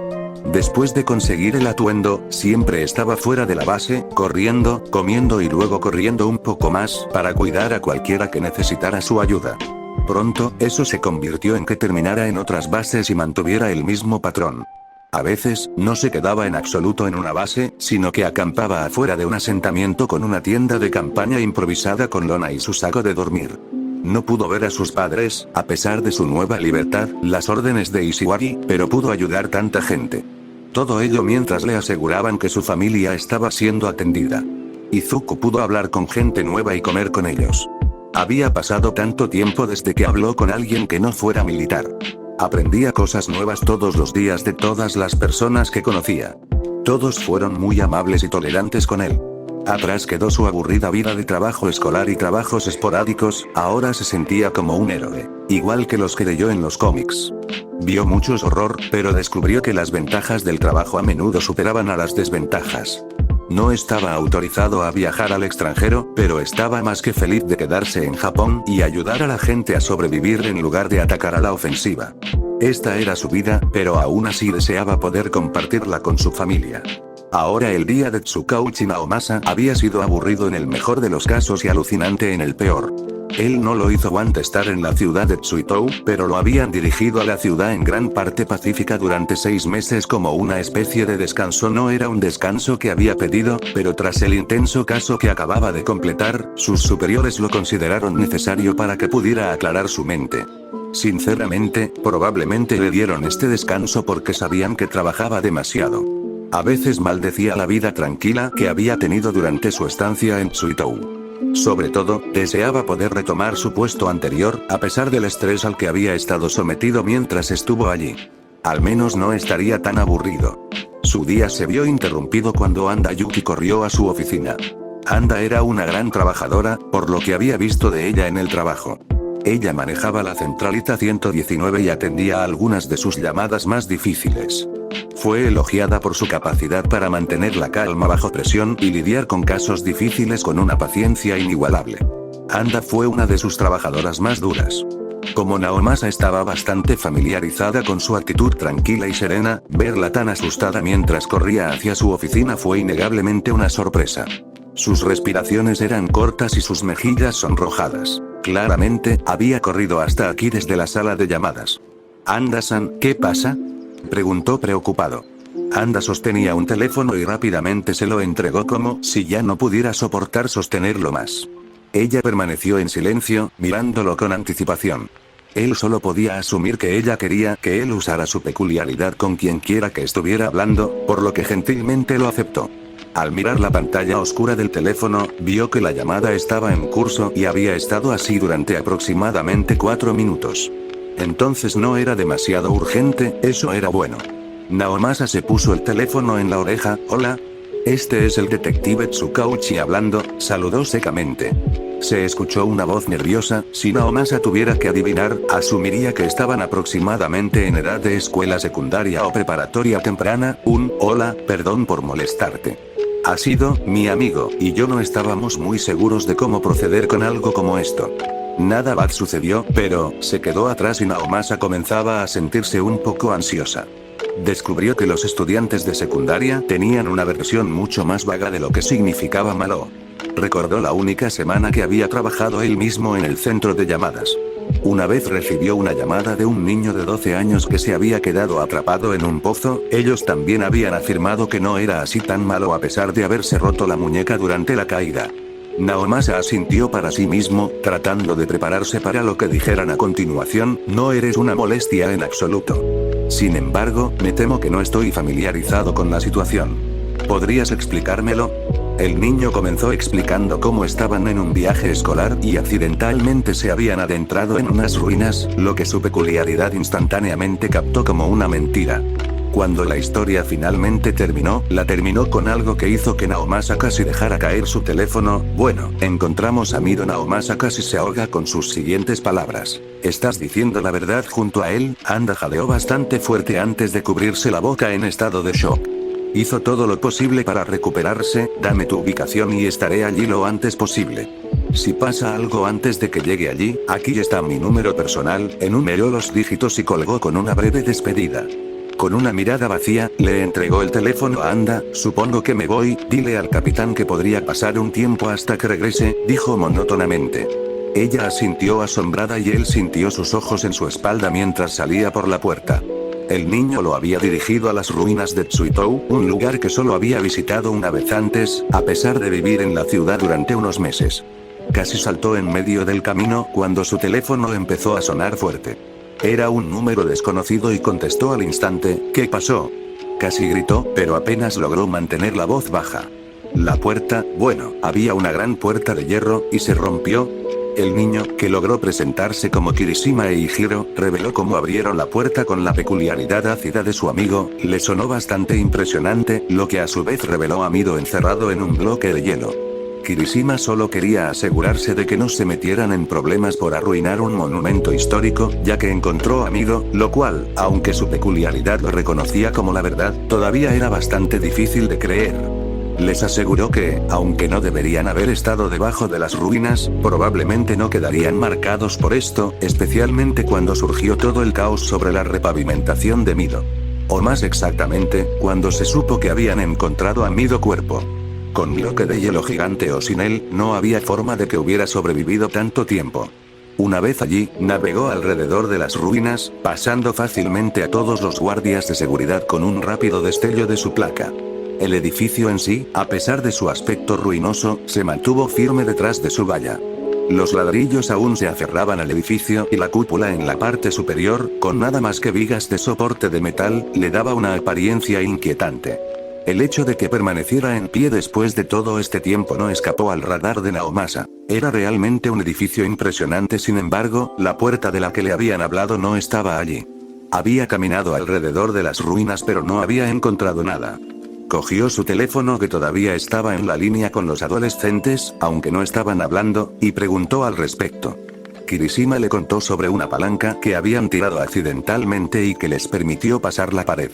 B: Después de conseguir el atuendo, siempre estaba fuera de la base, corriendo, comiendo y luego corriendo un poco más, para cuidar a cualquiera que necesitara su ayuda. Pronto, eso se convirtió en que terminara en otras bases y mantuviera el mismo patrón. A veces, no se quedaba en absoluto en una base, sino que acampaba afuera de un asentamiento con una tienda de campaña improvisada con lona y su saco de dormir. No pudo ver a sus padres, a pesar de su nueva libertad, las órdenes de Ishiwari, pero pudo ayudar tanta gente. Todo ello mientras le aseguraban que su familia estaba siendo atendida. Izuku pudo hablar con gente nueva y comer con ellos. Había pasado tanto tiempo desde que habló con alguien que no fuera militar. Aprendía cosas nuevas todos los días de todas las personas que conocía. Todos fueron muy amables y tolerantes con él. Atrás quedó su aburrida vida de trabajo escolar y trabajos esporádicos, ahora se sentía como un héroe, igual que los que leyó en los cómics. Vio mucho horror, pero descubrió que las ventajas del trabajo a menudo superaban a las desventajas. No estaba autorizado a viajar al extranjero, pero estaba más que feliz de quedarse en Japón y ayudar a la gente a sobrevivir en lugar de atacar a la ofensiva. Esta era su vida, pero aún así deseaba poder compartirla con su familia. Ahora el día de Tsukauchi Naomasa había sido aburrido en el mejor de los casos y alucinante en el peor. Él no lo hizo antes estar en la ciudad de Tsuitou, pero lo habían dirigido a la ciudad en gran parte pacífica durante 6 meses como una especie de descanso. No era un descanso que había pedido, pero tras el intenso caso que acababa de completar, sus superiores lo consideraron necesario para que pudiera aclarar su mente. Sinceramente, probablemente le dieron este descanso porque sabían que trabajaba demasiado. A veces maldecía la vida tranquila que había tenido durante su estancia en Tsuitou. Sobre todo, deseaba poder retomar su puesto anterior, a pesar del estrés al que había estado sometido mientras estuvo allí. Al menos no estaría tan aburrido. Su día se vio interrumpido cuando Anda Yuki corrió a su oficina. Anda era una gran trabajadora, por lo que había visto de ella en el trabajo. Ella manejaba la centralita 119 y atendía a algunas de sus llamadas más difíciles. Fue elogiada por su capacidad para mantener la calma bajo presión y lidiar con casos difíciles con una paciencia inigualable. Anda fue una de sus trabajadoras más duras. Como Naomasa estaba bastante familiarizada con su actitud tranquila y serena, verla tan asustada mientras corría hacia su oficina fue innegablemente una sorpresa. Sus respiraciones eran cortas y sus mejillas sonrojadas. Claramente, había corrido hasta aquí desde la sala de llamadas. Anda-san, ¿qué pasa?, preguntó preocupado. Anda sostenía un teléfono y rápidamente se lo entregó como si ya no pudiera soportar sostenerlo más. Ella permaneció en silencio, mirándolo con anticipación. Él solo podía asumir que ella quería que él usara su peculiaridad con quien quiera que estuviera hablando, por lo que gentilmente lo aceptó. Al mirar la pantalla oscura del teléfono, vio que la llamada estaba en curso y había estado así durante aproximadamente 4 minutos. Entonces no era demasiado urgente, eso era bueno. Naomasa se puso el teléfono en la oreja. Hola. Este es el detective Tsukauchi hablando, saludó secamente. Se escuchó una voz nerviosa. Si Naomasa tuviera que adivinar, asumiría que estaban aproximadamente en edad de escuela secundaria o preparatoria temprana. Hola, perdón por molestarte. Ha sido mi amigo, y yo no estábamos muy seguros de cómo proceder con algo como esto. Nada bad sucedió, pero se quedó atrás y Naomasa comenzaba a sentirse un poco ansiosa. Descubrió que los estudiantes de secundaria tenían una versión mucho más vaga de lo que significaba malo. Recordó la única semana que había trabajado él mismo en el centro de llamadas. Una vez recibió una llamada de un niño de 12 años que se había quedado atrapado en un pozo. Ellos también habían afirmado que no era así tan malo a pesar de haberse roto la muñeca durante la caída. Naomasa asintió para sí mismo, tratando de prepararse para lo que dijeran a continuación. No eres una molestia en absoluto. Sin embargo, me temo que no estoy familiarizado con la situación. ¿Podrías explicármelo? El niño comenzó explicando cómo estaban en un viaje escolar y accidentalmente se habían adentrado en unas ruinas, lo que su peculiaridad instantáneamente captó como una mentira. Cuando la historia finalmente terminó, la terminó con algo que hizo que Naomasa casi dejara caer su teléfono. Bueno, encontramos a Mido. Naomasa casi se ahoga con sus siguientes palabras. ¿Estás diciendo la verdad junto a él? Anda jadeó bastante fuerte antes de cubrirse la boca en estado de shock. Hizo todo lo posible para recuperarse. Dame tu ubicación y estaré allí lo antes posible. Si pasa algo antes de que llegue allí, aquí está mi número personal. Enumeró los dígitos y colgó con una breve despedida. Con una mirada vacía, le entregó el teléfono a Anda. Supongo que me voy, dile al capitán que podría pasar un tiempo hasta que regrese, dijo monótonamente. Ella asintió asombrada y él sintió sus ojos en su espalda mientras salía por la puerta. El niño lo había dirigido a las ruinas de Tsuitou, un lugar que solo había visitado una vez antes, a pesar de vivir en la ciudad durante unos meses. Casi saltó en medio del camino cuando su teléfono empezó a sonar fuerte. Era un número desconocido y contestó al instante. ¿Qué pasó? Casi gritó, pero apenas logró mantener la voz baja. La puerta, bueno, había una gran puerta de hierro, y se rompió. El niño, que logró presentarse como Kirishima Eijiro, reveló cómo abrieron la puerta con la peculiaridad ácida de su amigo. Le sonó bastante impresionante, lo que a su vez reveló a Mido encerrado en un bloque de hielo. Kirishima solo quería asegurarse de que no se metieran en problemas por arruinar un monumento histórico, ya que encontró a Mido, lo cual, aunque su peculiaridad lo reconocía como la verdad, todavía era bastante difícil de creer. Les aseguró que, aunque no deberían haber estado debajo de las ruinas, probablemente no quedarían marcados por esto, especialmente cuando surgió todo el caos sobre la repavimentación de Mido. O más exactamente, cuando se supo que habían encontrado a Mido cuerpo. Con bloque de hielo gigante o sin él, no había forma de que hubiera sobrevivido tanto tiempo. Una vez allí, navegó alrededor de las ruinas, pasando fácilmente a todos los guardias de seguridad con un rápido destello de su placa. El edificio en sí, a pesar de su aspecto ruinoso, se mantuvo firme detrás de su valla. Los ladrillos aún se aferraban al edificio y la cúpula en la parte superior, con nada más que vigas de soporte de metal, le daba una apariencia inquietante. El hecho de que permaneciera en pie después de todo este tiempo no escapó al radar de Naomasa. Era realmente un edificio impresionante, sin embargo, la puerta de la que le habían hablado no estaba allí. Había caminado alrededor de las ruinas pero no había encontrado nada. Cogió su teléfono que todavía estaba en la línea con los adolescentes, aunque no estaban hablando, y preguntó al respecto. Kirishima le contó sobre una palanca que habían tirado accidentalmente y que les permitió pasar la pared.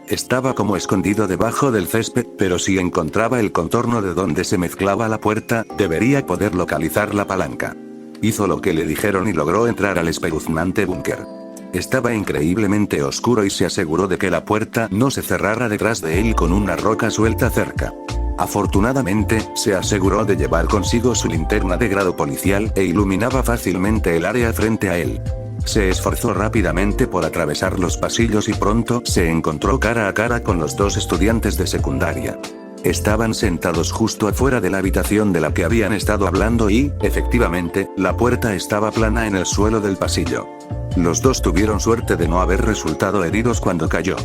B: Estaba como escondido debajo del césped, pero si encontraba el contorno de donde se mezclaba la puerta, debería poder localizar la palanca. Hizo lo que le dijeron y logró entrar al espeluznante búnker. Estaba increíblemente oscuro y se aseguró de que la puerta no se cerrara detrás de él con una roca suelta cerca. Afortunadamente, se aseguró de llevar consigo su linterna de grado policial e iluminaba fácilmente el área frente a él. Se esforzó rápidamente por atravesar los pasillos y pronto se encontró cara a cara con los dos estudiantes de secundaria. Estaban sentados justo afuera de la habitación de la que habían estado hablando y, efectivamente, la puerta estaba plana en el suelo del pasillo. Los dos tuvieron suerte de no haber resultado heridos cuando cayó.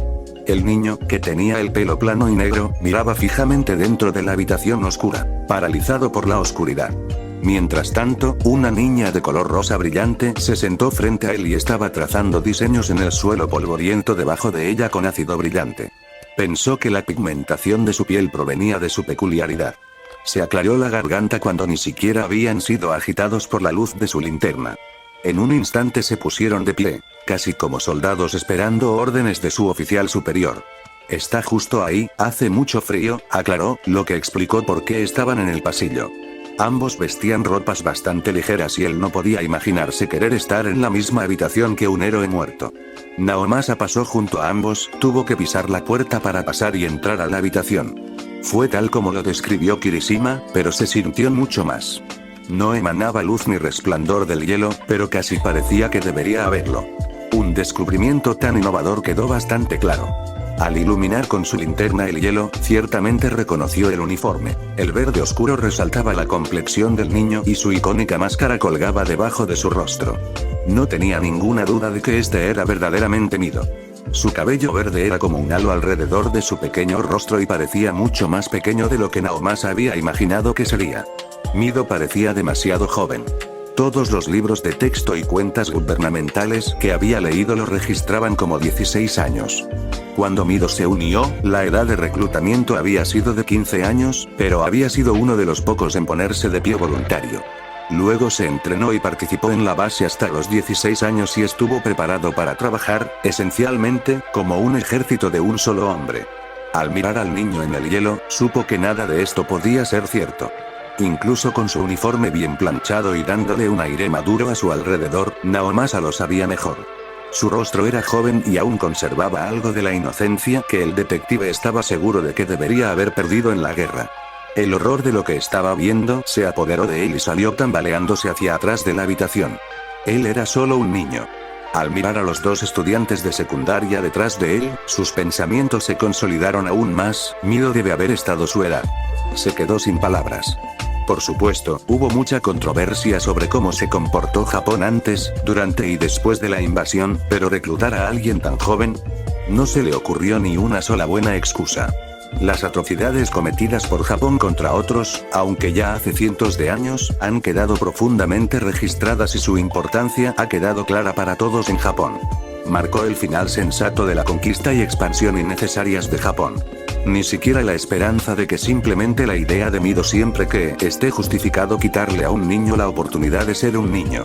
B: El niño, que tenía el pelo plano y negro, miraba fijamente dentro de la habitación oscura, paralizado por la oscuridad. Mientras tanto, una niña de color rosa brillante se sentó frente a él y estaba trazando diseños en el suelo polvoriento debajo de ella con ácido brillante. Pensó que la pigmentación de su piel provenía de su peculiaridad. Se aclaró la garganta cuando ni siquiera habían sido agitados por la luz de su linterna. En un instante se pusieron de pie, casi como soldados esperando órdenes de su oficial superior. Está justo ahí, hace mucho frío, aclaró, lo que explicó por qué estaban en el pasillo. Ambos vestían ropas bastante ligeras y él no podía imaginarse querer estar en la misma habitación que un héroe muerto. Naomasa pasó junto a ambos, tuvo que pisar la puerta para pasar y entrar a la habitación. Fue tal como lo describió Kirishima, pero se sintió mucho más. No emanaba luz ni resplandor del hielo, pero casi parecía que debería haberlo. Un descubrimiento tan innovador quedó bastante claro. Al iluminar con su linterna el hielo, ciertamente reconoció el uniforme. El verde oscuro resaltaba la complexión del niño y su icónica máscara colgaba debajo de su rostro. No tenía ninguna duda de que este era verdaderamente Mido. Su cabello verde era como un halo alrededor de su pequeño rostro y parecía mucho más pequeño de lo que Naomasa había imaginado que sería. Mido parecía demasiado joven. Todos los libros de texto y cuentas gubernamentales que había leído lo registraban como 16 años. Cuando Mido se unió, la edad de reclutamiento había sido de 15 años, pero había sido uno de los pocos en ponerse de pie voluntario. Luego se entrenó y participó en la base hasta los 16 años y estuvo preparado para trabajar, esencialmente, como un ejército de un solo hombre. Al mirar al niño en el hielo, supo que nada de esto podía ser cierto. Incluso con su uniforme bien planchado y dándole un aire maduro a su alrededor, Naomasa lo sabía mejor. Su rostro era joven y aún conservaba algo de la inocencia que el detective estaba seguro de que debería haber perdido en la guerra. El horror de lo que estaba viendo se apoderó de él y salió tambaleándose hacia atrás de la habitación. Él era solo un niño. Al mirar a los dos estudiantes de secundaria detrás de él, sus pensamientos se consolidaron aún más. Mido debe haber estado su edad. Se quedó sin palabras. Por supuesto, hubo mucha controversia sobre cómo se comportó Japón antes, durante y después de la invasión, pero reclutar a alguien tan joven, no se le ocurrió ni una sola buena excusa. Las atrocidades cometidas por Japón contra otros, aunque ya hace cientos de años, han quedado profundamente registradas y su importancia ha quedado clara para todos en Japón. Marcó el final sensato de la conquista y expansión innecesarias de Japón. Ni siquiera la esperanza de que simplemente la idea de Mido siempre que esté justificado quitarle a un niño la oportunidad de ser un niño.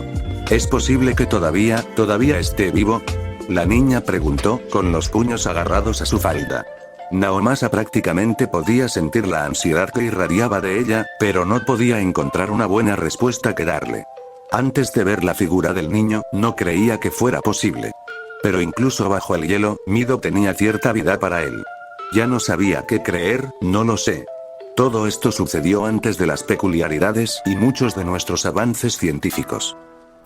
B: ¿Es posible que todavía esté vivo? La niña preguntó, con los puños agarrados a su falda. Naomasa prácticamente podía sentir la ansiedad que irradiaba de ella, pero no podía encontrar una buena respuesta que darle. Antes de ver la figura del niño, no creía que fuera posible. Pero incluso bajo el hielo, Mido tenía cierta vida para él. Ya no sabía qué creer, no lo sé. Todo esto sucedió antes de las peculiaridades y muchos de nuestros avances científicos.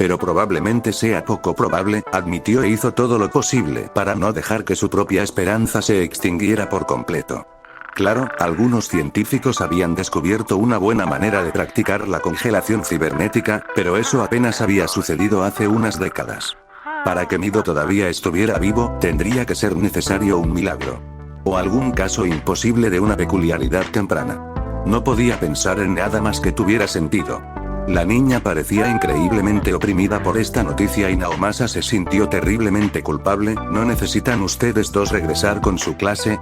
B: Pero probablemente sea poco probable, admitió e hizo todo lo posible para no dejar que su propia esperanza se extinguiera por completo. Claro, algunos científicos habían descubierto una buena manera de practicar la congelación cibernética, pero eso apenas había sucedido hace unas décadas. Para que Mido todavía estuviera vivo, tendría que ser necesario un milagro. O algún caso imposible de una peculiaridad temprana. No podía pensar en nada más que tuviera sentido. La niña parecía increíblemente oprimida por esta noticia y Naomasa se sintió terriblemente culpable. ¿No necesitan ustedes dos regresar con su clase?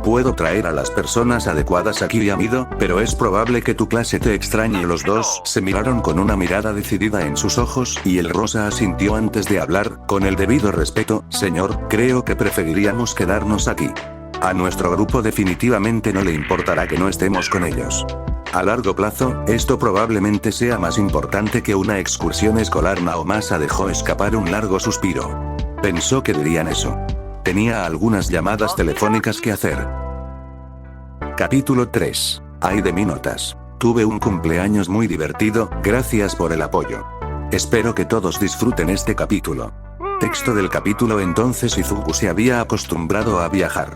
B: Puedo traer a las personas adecuadas aquí a Mido, pero es probable que tu clase te extrañe. Los dos se miraron con una mirada decidida en sus ojos, y el rosa asintió antes de hablar, con el debido respeto. Señor, creo que preferiríamos quedarnos aquí. A nuestro grupo definitivamente no le importará que no estemos con ellos. A largo plazo, esto probablemente sea más importante que una excursión escolar. Naomasa dejó escapar un largo suspiro. Pensó que dirían eso. Tenía algunas llamadas telefónicas que hacer. Capítulo 3. Ay de mí notas. Tuve un cumpleaños muy divertido, gracias por el apoyo. Espero que todos disfruten este capítulo. Texto del capítulo. Entonces Izuku se había acostumbrado a viajar.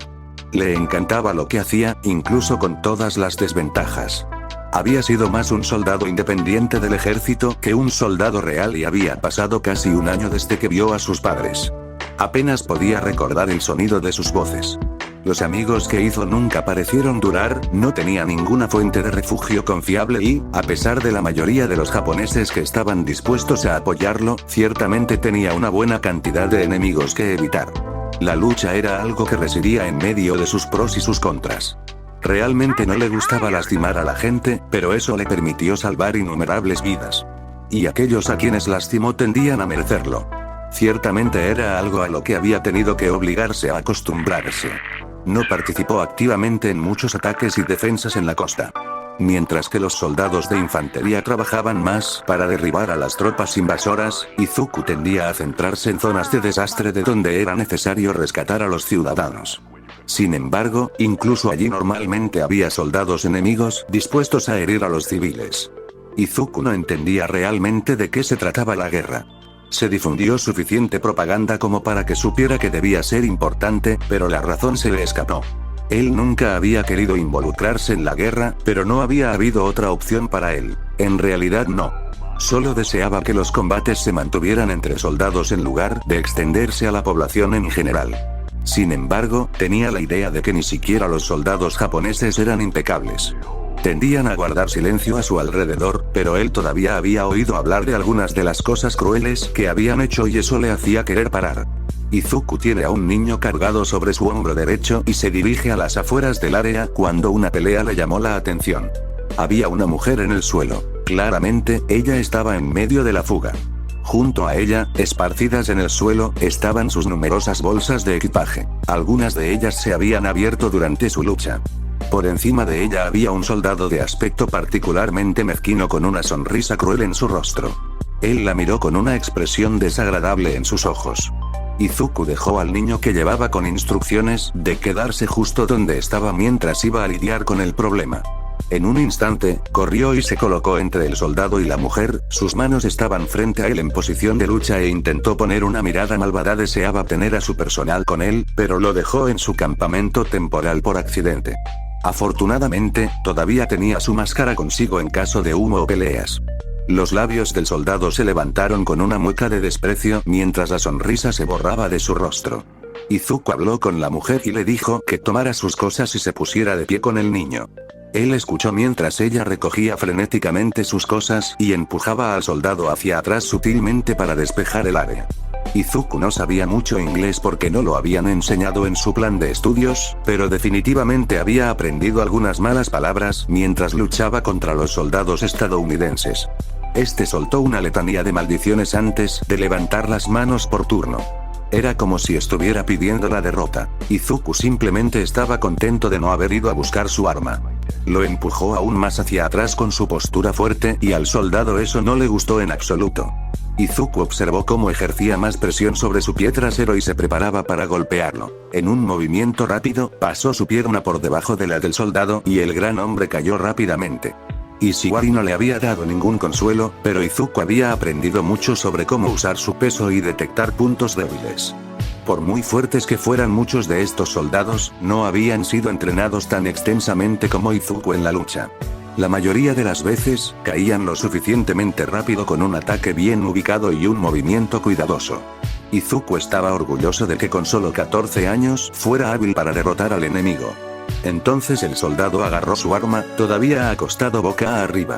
B: Le encantaba lo que hacía, incluso con todas las desventajas. Había sido más un soldado independiente del ejército que un soldado real y había pasado casi un año desde que vio a sus padres. Apenas podía recordar el sonido de sus voces. Los amigos que hizo nunca parecieron durar, no tenía ninguna fuente de refugio confiable y, a pesar de la mayoría de los japoneses que estaban dispuestos a apoyarlo, ciertamente tenía una buena cantidad de enemigos que evitar. La lucha era algo que residía en medio de sus pros y sus contras. Realmente no le gustaba lastimar a la gente, pero eso le permitió salvar innumerables vidas. Y aquellos a quienes lastimó tendían a merecerlo. Ciertamente era algo a lo que había tenido que obligarse a acostumbrarse. No participó activamente en muchos ataques y defensas en la costa. Mientras que los soldados de infantería trabajaban más para derribar a las tropas invasoras, Izuku tendía a centrarse en zonas de desastre de donde era necesario rescatar a los ciudadanos. Sin embargo, incluso allí normalmente había soldados enemigos dispuestos a herir a los civiles. Izuku no entendía realmente de qué se trataba la guerra. Se difundió suficiente propaganda como para que supiera que debía ser importante, pero la razón se le escapó. Él nunca había querido involucrarse en la guerra, pero no había habido otra opción para él. En realidad no. Solo deseaba que los combates se mantuvieran entre soldados en lugar de extenderse a la población en general. Sin embargo, tenía la idea de que ni siquiera los soldados japoneses eran impecables. Tendían a guardar silencio a su alrededor, pero él todavía había oído hablar de algunas de las cosas crueles que habían hecho y eso le hacía querer parar. Izuku tiene a un niño cargado sobre su hombro derecho y se dirige a las afueras del área cuando una pelea le llamó la atención. Había una mujer en el suelo. Claramente, ella estaba en medio de la fuga. Junto a ella, esparcidas en el suelo, estaban sus numerosas bolsas de equipaje. Algunas de ellas se habían abierto durante su lucha. Por encima de ella había un soldado de aspecto particularmente mezquino con una sonrisa cruel en su rostro. Él la miró con una expresión desagradable en sus ojos. Izuku dejó al niño que llevaba con instrucciones de quedarse justo donde estaba mientras iba a lidiar con el problema. En un instante, corrió y se colocó entre el soldado y la mujer, sus manos estaban frente a él en posición de lucha e intentó poner una mirada malvada. Deseaba tener a su personal con él, pero lo dejó en su campamento temporal por accidente. Afortunadamente, todavía tenía su máscara consigo en caso de humo o peleas. Los labios del soldado se levantaron con una mueca de desprecio mientras la sonrisa se borraba de su rostro. Izuku habló con la mujer y le dijo que tomara sus cosas y se pusiera de pie con el niño. Él escuchó mientras ella recogía frenéticamente sus cosas y empujaba al soldado hacia atrás sutilmente para despejar el área. Izuku no sabía mucho inglés porque no lo habían enseñado en su plan de estudios, pero definitivamente había aprendido algunas malas palabras mientras luchaba contra los soldados estadounidenses. Este soltó una letanía de maldiciones antes de levantar las manos por turno. Era como si estuviera pidiendo la derrota. Izuku simplemente estaba contento de no haber ido a buscar su arma. Lo empujó aún más hacia atrás con su postura fuerte y al soldado eso no le gustó en absoluto. Izuku observó cómo ejercía más presión sobre su pie trasero y se preparaba para golpearlo. En un movimiento rápido, pasó su pierna por debajo de la del soldado y el gran hombre cayó rápidamente. Ishiwari no le había dado ningún consuelo, pero Izuku había aprendido mucho sobre cómo usar su peso y detectar puntos débiles. Por muy fuertes que fueran muchos de estos soldados, no habían sido entrenados tan extensamente como Izuku en la lucha. La mayoría de las veces, caían lo suficientemente rápido con un ataque bien ubicado y un movimiento cuidadoso. Izuku estaba orgulloso de que con solo 14 años fuera hábil para derrotar al enemigo. Entonces el soldado agarró su arma, todavía acostado boca arriba.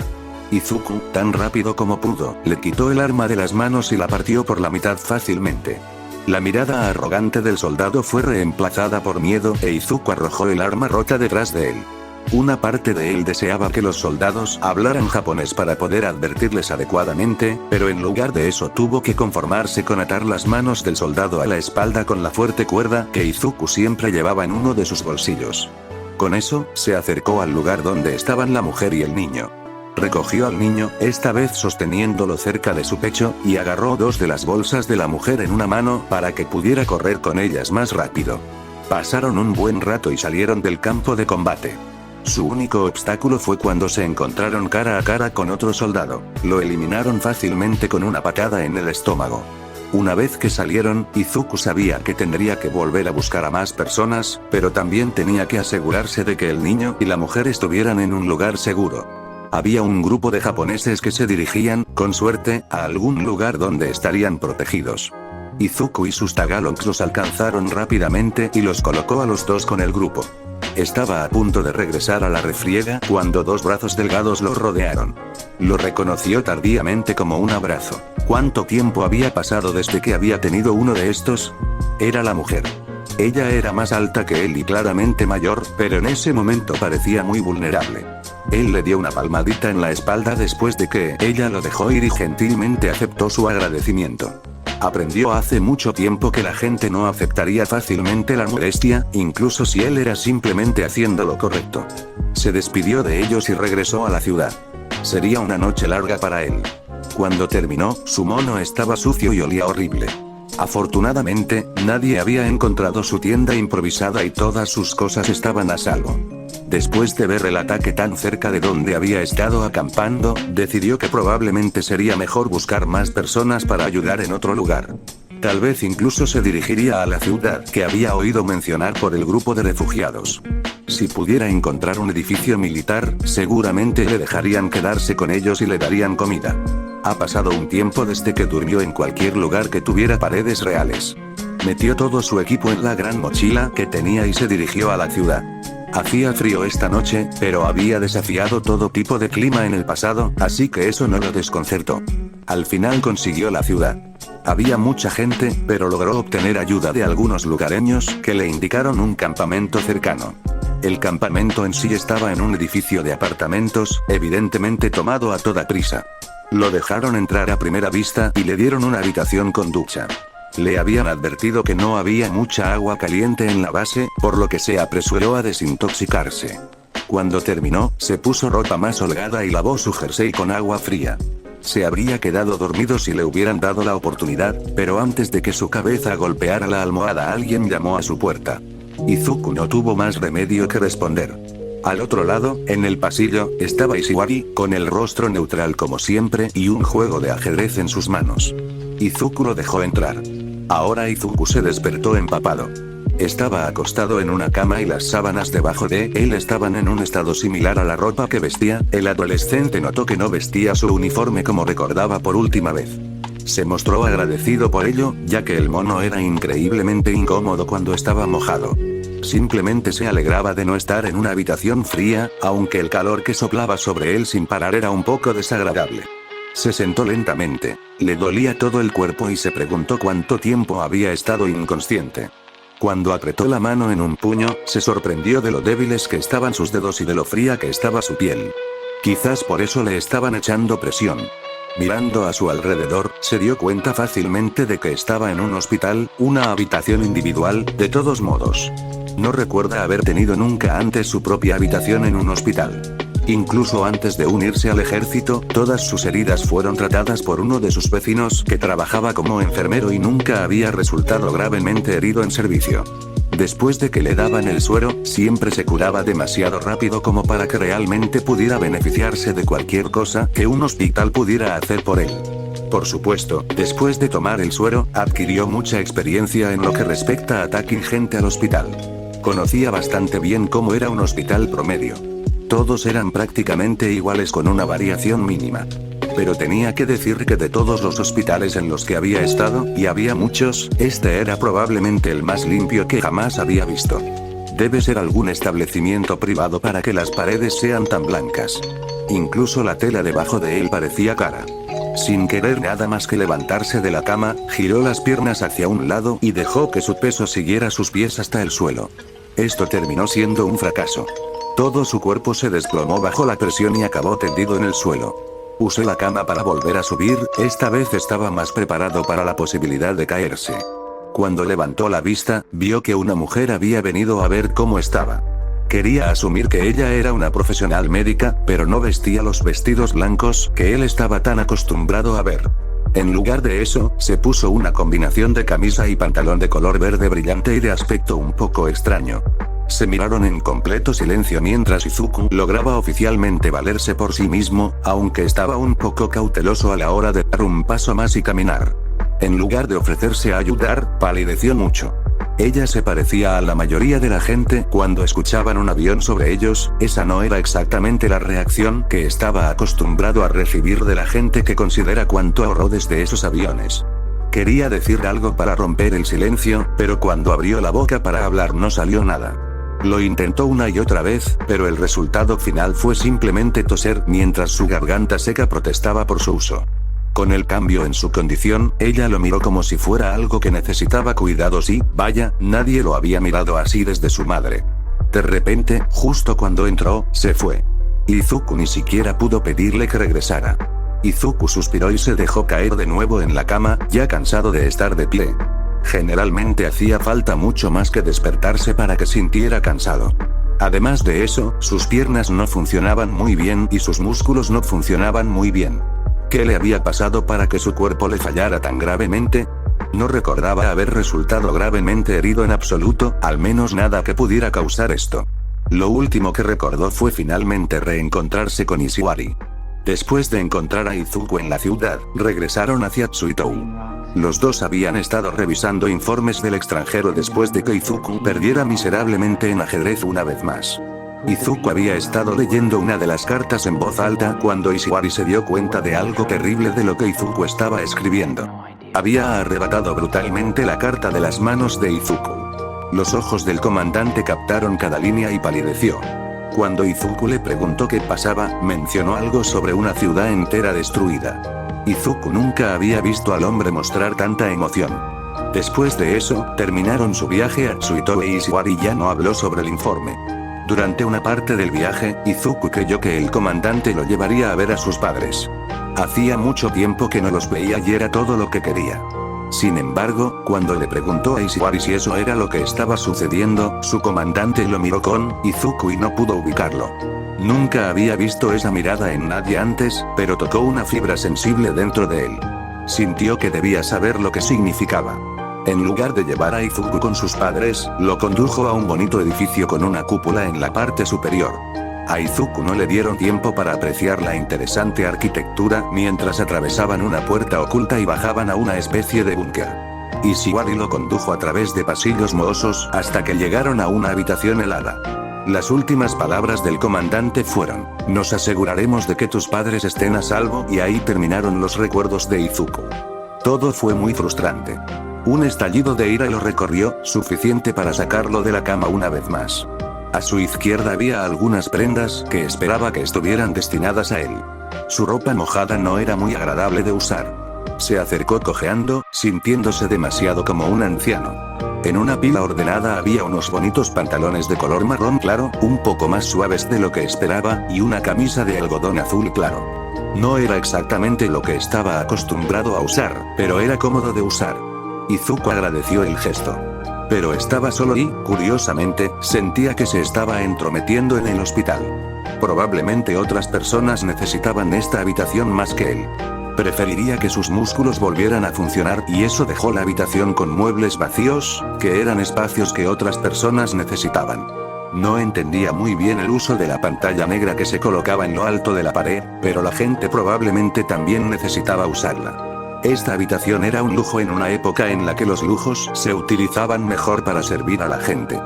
B: Izuku, tan rápido como pudo, le quitó el arma de las manos y la partió por la mitad fácilmente. La mirada arrogante del soldado fue reemplazada por miedo e Izuku arrojó el arma rota detrás de él. Una parte de él deseaba que los soldados hablaran japonés para poder advertirles adecuadamente, pero en lugar de eso tuvo que conformarse con atar las manos del soldado a la espalda con la fuerte cuerda que Izuku siempre llevaba en uno de sus bolsillos. Con eso, se acercó al lugar donde estaban la mujer y el niño. Recogió al niño, esta vez sosteniéndolo cerca de su pecho, y agarró dos de las bolsas de la mujer en una mano para que pudiera correr con ellas más rápido. Pasaron un buen rato y salieron del campo de combate. Su único obstáculo fue cuando se encontraron cara a cara con otro soldado. Lo eliminaron fácilmente con una patada en el estómago. Una vez que salieron, Izuku sabía que tendría que volver a buscar a más personas, pero también tenía que asegurarse de que el niño y la mujer estuvieran en un lugar seguro. Había un grupo de japoneses que se dirigían, con suerte, a algún lugar donde estarían protegidos. Izuku y sus tagalogs los alcanzaron rápidamente y los colocó a los dos con el grupo. Estaba a punto de regresar a la refriega cuando dos brazos delgados lo rodearon. Lo reconoció tardíamente como un abrazo. ¿Cuánto tiempo había pasado desde que había tenido uno de estos? Era la mujer. Ella era más alta que él y claramente mayor, pero en ese momento parecía muy vulnerable. Él le dio una palmadita en la espalda después de que ella lo dejó ir y gentilmente aceptó su agradecimiento. Aprendió hace mucho tiempo que la gente no aceptaría fácilmente la modestia, incluso si él era simplemente haciendo lo correcto. Se despidió de ellos y regresó a la ciudad. Sería una noche larga para él. Cuando terminó, su mono estaba sucio y olía horrible. Afortunadamente, nadie había encontrado su tienda improvisada y todas sus cosas estaban a salvo. Después de ver el ataque tan cerca de donde había estado acampando, decidió que probablemente sería mejor buscar más personas para ayudar en otro lugar. Tal vez incluso se dirigiría a la ciudad que había oído mencionar por el grupo de refugiados. Si pudiera encontrar un edificio militar, seguramente le dejarían quedarse con ellos y le darían comida. Ha pasado un tiempo desde que durmió en cualquier lugar que tuviera paredes reales. Metió todo su equipo en la gran mochila que tenía y se dirigió a la ciudad. Hacía frío esta noche, pero había desafiado todo tipo de clima en el pasado, así que eso no lo desconcertó. Al final consiguió la ciudad. Había mucha gente, pero logró obtener ayuda de algunos lugareños, que le indicaron un campamento cercano. El campamento en sí estaba en un edificio de apartamentos, evidentemente tomado a toda prisa. Lo dejaron entrar a primera vista y le dieron una habitación con ducha. Le habían advertido que no había mucha agua caliente en la base, por lo que se apresuró a desintoxicarse. Cuando terminó, se puso ropa más holgada y lavó su jersey con agua fría. Se habría quedado dormido si le hubieran dado la oportunidad, pero antes de que su cabeza golpeara la almohada alguien llamó a su puerta. Izuku no tuvo más remedio que responder. Al otro lado, en el pasillo, estaba Ishiwari, con el rostro neutral como siempre y un juego de ajedrez en sus manos. Izuku lo dejó entrar. Ahora Izuku se despertó empapado. Estaba acostado en una cama y las sábanas debajo de él estaban en un estado similar a la ropa que vestía. El adolescente notó que no vestía su uniforme como recordaba por última vez. Se mostró agradecido por ello, ya que el mono era increíblemente incómodo cuando estaba mojado. Simplemente se alegraba de no estar en una habitación fría, aunque el calor que soplaba sobre él sin parar era un poco desagradable. Se sentó lentamente, le dolía todo el cuerpo y se preguntó cuánto tiempo había estado inconsciente. Cuando apretó la mano en un puño, se sorprendió de lo débiles que estaban sus dedos y de lo fría que estaba su piel. Quizás por eso le estaban echando presión. Mirando a su alrededor, se dio cuenta fácilmente de que estaba en un hospital, una habitación individual, de todos modos. No recuerda haber tenido nunca antes su propia habitación en un hospital. Incluso antes de unirse al ejército, todas sus heridas fueron tratadas por uno de sus vecinos que trabajaba como enfermero y nunca había resultado gravemente herido en servicio. Después de que le daban el suero, siempre se curaba demasiado rápido como para que realmente pudiera beneficiarse de cualquier cosa que un hospital pudiera hacer por él. Por supuesto, después de tomar el suero, adquirió mucha experiencia en lo que respecta a ataque gente al hospital. Conocía bastante bien cómo era un hospital promedio. Todos eran prácticamente iguales con una variación mínima. Pero tenía que decir que de todos los hospitales en los que había estado, y había muchos, este era probablemente el más limpio que jamás había visto. Debe ser algún establecimiento privado para que las paredes sean tan blancas. Incluso la tela debajo de él parecía cara. Sin querer nada más que levantarse de la cama, giró las piernas hacia un lado y dejó que su peso siguiera sus pies hasta el suelo. Esto terminó siendo un fracaso. Todo su cuerpo se desplomó bajo la presión y acabó tendido en el suelo. Usé la cama para volver a subir, esta vez estaba más preparado para la posibilidad de caerse. Cuando levantó la vista, vio que una mujer había venido a ver cómo estaba. Quería asumir que ella era una profesional médica, pero no vestía los vestidos blancos que él estaba tan acostumbrado a ver. En lugar de eso, se puso una combinación de camisa y pantalón de color verde brillante y de aspecto un poco extraño. Se miraron en completo silencio mientras Izuku lograba oficialmente valerse por sí mismo, aunque estaba un poco cauteloso a la hora de dar un paso más y caminar. En lugar de ofrecerse a ayudar, palideció mucho. Ella se parecía a la mayoría de la gente cuando escuchaban un avión sobre ellos, esa no era exactamente la reacción que estaba acostumbrado a recibir de la gente que considera cuánto ahorró desde esos aviones. Quería decir algo para romper el silencio, pero cuando abrió la boca para hablar no salió nada. Lo intentó una y otra vez, pero el resultado final fue simplemente toser mientras su garganta seca protestaba por su uso. Con el cambio en su condición, ella lo miró como si fuera algo que necesitaba cuidados y, vaya, nadie lo había mirado así desde su madre. De repente, justo cuando entró, se fue. Izuku ni siquiera pudo pedirle que regresara. Izuku suspiró y se dejó caer de nuevo en la cama, ya cansado de estar de pie. Generalmente hacía falta mucho más que despertarse para que sintiera cansado. Además de eso, sus piernas no funcionaban muy bien y sus músculos no funcionaban muy bien. ¿Qué le había pasado para que su cuerpo le fallara tan gravemente? No recordaba haber resultado gravemente herido en absoluto, al menos nada que pudiera causar esto. Lo último que recordó fue finalmente reencontrarse con Ishiwari. Después de encontrar a Izuku en la ciudad, regresaron hacia Tsuitou. Los dos habían estado revisando informes del extranjero después de que Izuku perdiera miserablemente en ajedrez una vez más. Izuku había estado leyendo una de las cartas en voz alta cuando Ishiwari se dio cuenta de algo terrible de lo que Izuku estaba escribiendo. Había arrebatado brutalmente la carta de las manos de Izuku. Los ojos del comandante captaron cada línea y palideció. Cuando Izuku le preguntó qué pasaba, mencionó algo sobre una ciudad entera destruida. Izuku nunca había visto al hombre mostrar tanta emoción. Después de eso, terminaron su viaje a Tsuitou e Ishiwari ya no habló sobre el informe. Durante una parte del viaje, Izuku creyó que el comandante lo llevaría a ver a sus padres. Hacía mucho tiempo que no los veía y era todo lo que quería. Sin embargo, cuando le preguntó a Ishiwari si eso era lo que estaba sucediendo, su comandante lo miró con Izuku y no pudo ubicarlo. Nunca había visto esa mirada en nadie antes, pero tocó una fibra sensible dentro de él. Sintió que debía saber lo que significaba. En lugar de llevar a Izuku con sus padres, lo condujo a un bonito edificio con una cúpula en la parte superior. A Izuku no le dieron tiempo para apreciar la interesante arquitectura mientras atravesaban una puerta oculta y bajaban a una especie de búnker. Ishiwari lo condujo a través de pasillos mohosos hasta que llegaron a una habitación helada. Las últimas palabras del comandante fueron: "Nos aseguraremos de que tus padres estén a salvo", y ahí terminaron los recuerdos de Izuku. Todo fue muy frustrante. Un estallido de ira lo recorrió, suficiente para sacarlo de la cama una vez más. A su izquierda había algunas prendas que esperaba que estuvieran destinadas a él. Su ropa mojada no era muy agradable de usar. Se acercó cojeando, sintiéndose demasiado como un anciano. En una pila ordenada había unos bonitos pantalones de color marrón claro, un poco más suaves de lo que esperaba, y una camisa de algodón azul claro. No era exactamente lo que estaba acostumbrado a usar, pero era cómodo de usar. Izuku agradeció el gesto. Pero estaba solo y, curiosamente, sentía que se estaba entrometiendo en el hospital. Probablemente otras personas necesitaban esta habitación más que él. Preferiría que sus músculos volvieran a funcionar, y eso dejó la habitación con muebles vacíos, que eran espacios que otras personas necesitaban. No entendía muy bien el uso de la pantalla negra que se colocaba en lo alto de la pared, pero la gente probablemente también necesitaba usarla. Esta habitación era un lujo en una época en la que los lujos se utilizaban mejor para servir a la gente.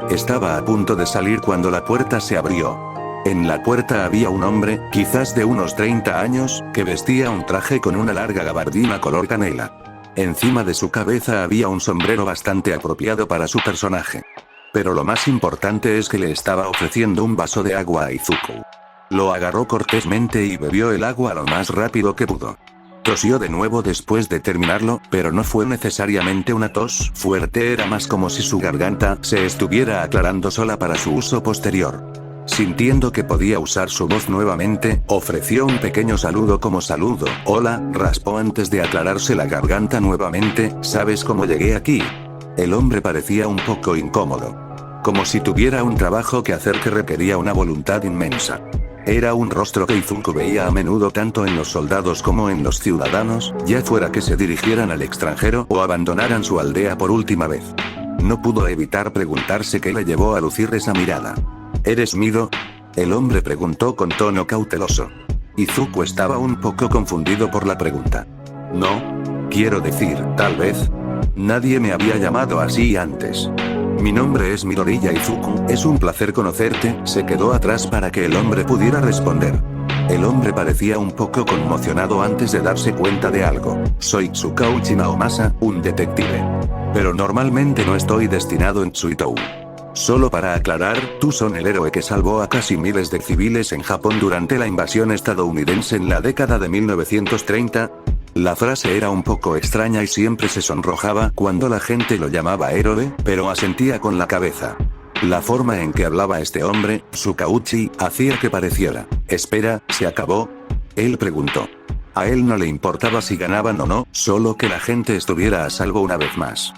B: Estaba a punto de salir cuando la puerta se abrió. En la puerta había un hombre, quizás de unos 30 años, que vestía un traje con una larga gabardina color canela. Encima de su cabeza había un sombrero bastante apropiado para su personaje. Pero lo más importante es que le estaba ofreciendo un vaso de agua a Izuku. Lo agarró cortésmente y bebió el agua lo más rápido que pudo. Tosió de nuevo después de terminarlo, pero no fue necesariamente una tos fuerte, era más como si su garganta se estuviera aclarando sola para su uso posterior. Sintiendo que podía usar su voz nuevamente, ofreció un pequeño saludo como saludo. "Hola", raspó antes de aclararse la garganta nuevamente. "¿Sabes cómo llegué aquí?". El hombre parecía un poco incómodo. Como si tuviera un trabajo que hacer que requería una voluntad inmensa. Era un rostro que Izuku veía a menudo tanto en los soldados como en los ciudadanos, ya fuera que se dirigieran al extranjero o abandonaran su aldea por última vez. No pudo evitar preguntarse qué le llevó a lucir esa mirada. ¿Eres Mido?, el hombre preguntó con tono cauteloso. Izuku estaba un poco confundido por la pregunta. No. Quiero decir, tal vez. Nadie me había llamado así antes. Mi nombre es Midoriya Izuku, es un placer conocerte. Se quedó atrás para que el hombre pudiera responder. El hombre parecía un poco conmocionado antes de darse cuenta de algo. Soy Tsukauchi Naomasa, un detective. Pero normalmente no estoy destinado en Tsuitou. Solo para aclarar, tú son el héroe que salvó a casi miles de civiles en Japón durante la invasión estadounidense en la década de 1930. La frase era un poco extraña y siempre se sonrojaba cuando la gente lo llamaba héroe, pero asentía con la cabeza. La forma en que hablaba este hombre, Tsukauchi, hacía que pareciera. Espera, ¿se acabó?, él preguntó. A él no le importaba si ganaban o no, solo que la gente estuviera a salvo una vez más.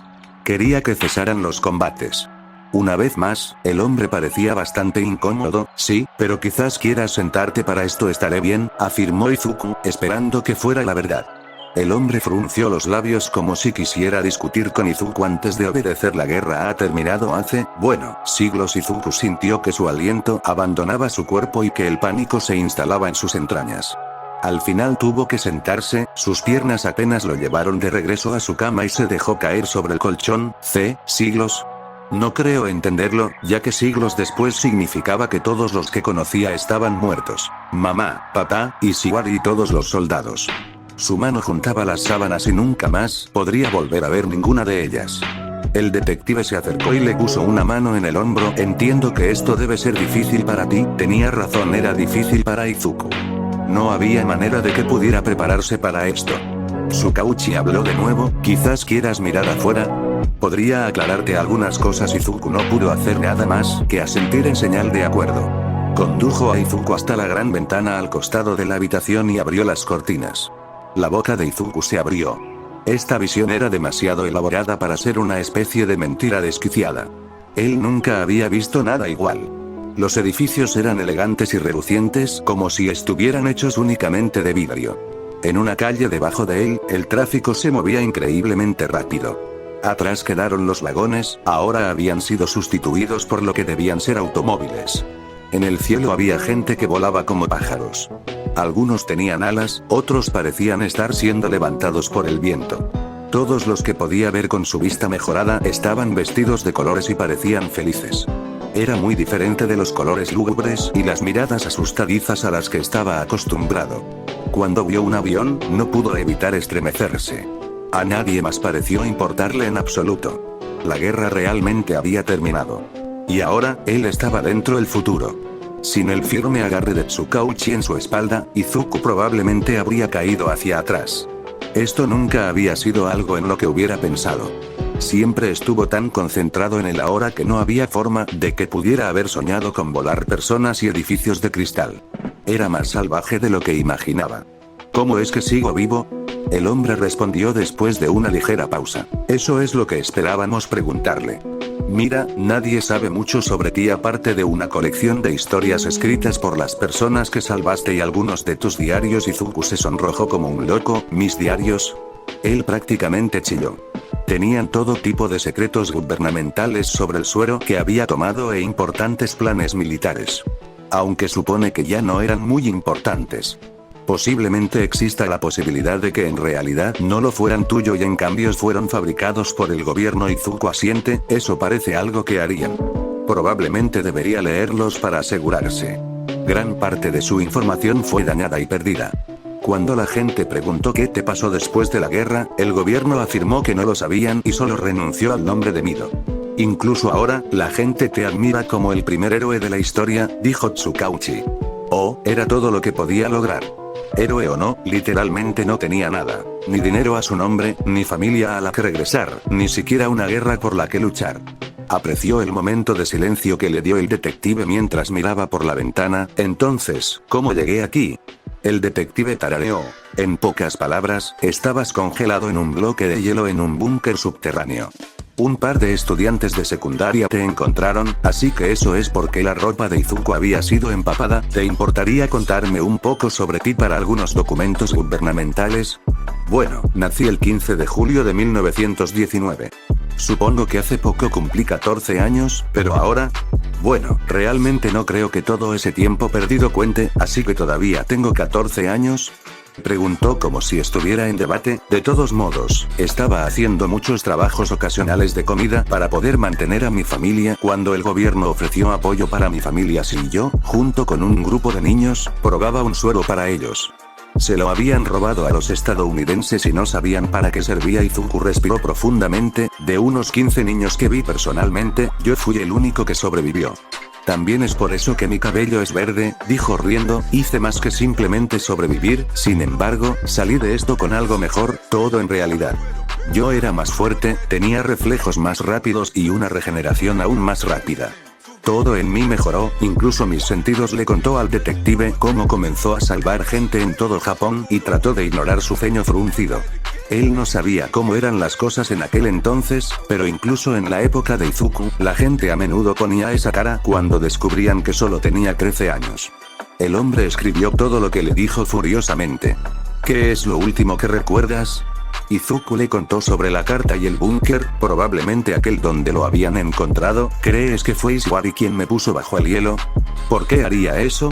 B: Quería que cesaran los combates. Una vez más, el hombre parecía bastante incómodo. Sí, pero quizás quieras sentarte para esto, estaré bien, afirmó Izuku, esperando que fuera la verdad. El hombre frunció los labios como si quisiera discutir con Izuku antes de obedecer. La guerra ha terminado hace, bueno, siglos. Izuku sintió que su aliento abandonaba su cuerpo y que el pánico se instalaba en sus entrañas. Al final tuvo que sentarse, sus piernas apenas lo llevaron de regreso a su cama y se dejó caer sobre el colchón. ¿Siglos? No creo entenderlo, ya que siglos después significaba que todos los que conocía estaban muertos. Mamá, papá, Ishiwari y todos los soldados. Su mano juntaba las sábanas y nunca más podría volver a ver ninguna de ellas. El detective se acercó y le puso una mano en el hombro. Entiendo que esto debe ser difícil para ti. Tenía razón, era difícil para Izuku. No había manera de que pudiera prepararse para esto. Tsukauchi habló de nuevo. Quizás quieras mirar afuera. Podría aclararte algunas cosas. Izuku no pudo hacer nada más que asentir en señal de acuerdo. Condujo a Izuku hasta la gran ventana al costado de la habitación y abrió las cortinas. La boca de Izuku se abrió. Esta visión era demasiado elaborada para ser una especie de mentira desquiciada. Él nunca había visto nada igual. Los edificios eran elegantes y relucientes, como si estuvieran hechos únicamente de vidrio. En una calle debajo de él, el tráfico se movía increíblemente rápido. Atrás quedaron los vagones, ahora habían sido sustituidos por lo que debían ser automóviles. En el cielo había gente que volaba como pájaros. Algunos tenían alas, otros parecían estar siendo levantados por el viento. Todos los que podía ver con su vista mejorada estaban vestidos de colores y parecían felices. Era muy diferente de los colores lúgubres y las miradas asustadizas a las que estaba acostumbrado. Cuando vio un avión, no pudo evitar estremecerse. A nadie más pareció importarle en absoluto. La guerra realmente había terminado. Y ahora, él estaba dentro del futuro. Sin el firme agarre de Tsukauchi en su espalda, Izuku probablemente habría caído hacia atrás. Esto nunca había sido algo en lo que hubiera pensado. Siempre estuvo tan concentrado en el ahora que no había forma de que pudiera haber soñado con volar personas y edificios de cristal. Era más salvaje de lo que imaginaba. ¿Cómo es que sigo vivo? El hombre respondió después de una ligera pausa. Eso es lo que esperábamos preguntarle. Mira, nadie sabe mucho sobre ti aparte de una colección de historias escritas por las personas que salvaste y algunos de tus diarios. Izuku se sonrojó como un loco. ¿Mis diarios? Él prácticamente chilló. Tenían todo tipo de secretos gubernamentales sobre el suero que había tomado e importantes planes militares. Aunque supone que ya no eran muy importantes. Posiblemente exista la posibilidad de que en realidad no lo fueran tuyo y en cambio fueron fabricados por el gobierno. Izuku asiente, eso parece algo que harían. Probablemente debería leerlos para asegurarse. Gran parte de su información fue dañada y perdida. Cuando la gente preguntó qué te pasó después de la guerra, el gobierno afirmó que no lo sabían y solo renunció al nombre de Mido. Incluso ahora, la gente te admira como el primer héroe de la historia, dijo Tsukauchi. Oh, era todo lo que podía lograr. Héroe o no, literalmente no tenía nada. Ni dinero a su nombre, ni familia a la que regresar, ni siquiera una guerra por la que luchar. Apreció el momento de silencio que le dio el detective mientras miraba por la ventana. Entonces, ¿cómo llegué aquí? El detective tarareó. En pocas palabras, estabas congelado en un bloque de hielo en un búnker subterráneo. Un par de estudiantes de secundaria te encontraron, así que eso es porque la ropa de Izuku había sido empapada. ¿Te importaría contarme un poco sobre ti para algunos documentos gubernamentales? Bueno, nací el 15 de julio de 1919. Supongo que hace poco cumplí 14 años, pero ahora... Bueno, realmente no creo que todo ese tiempo perdido cuente, así que todavía tengo 14 años. Preguntó como si estuviera en debate. De todos modos, estaba haciendo muchos trabajos ocasionales de comida para poder mantener a mi familia cuando el gobierno ofreció apoyo para mi familia si yo, junto con un grupo de niños, probaba un suero para ellos. Se lo habían robado a los estadounidenses y no sabían para qué servía. Izuku respiró profundamente. De unos 15 niños que vi personalmente, yo fui el único que sobrevivió. También es por eso que mi cabello es verde, dijo riendo. Hice más que simplemente sobrevivir, sin embargo, salí de esto con algo mejor, todo en realidad. Yo era más fuerte, tenía reflejos más rápidos y una regeneración aún más rápida. Todo en mí mejoró, incluso mis sentidos. Le contó al detective cómo comenzó a salvar gente en todo Japón y trató de ignorar su ceño fruncido. Él no sabía cómo eran las cosas en aquel entonces, pero incluso en la época de Izuku, la gente a menudo ponía esa cara cuando descubrían que solo tenía 13 años. El hombre escribió todo lo que le dijo furiosamente. ¿Qué es lo último que recuerdas? Izuku le contó sobre la carta y el búnker, probablemente aquel donde lo habían encontrado. ¿Crees que fue Ishwari quien me puso bajo el hielo? ¿Por qué haría eso?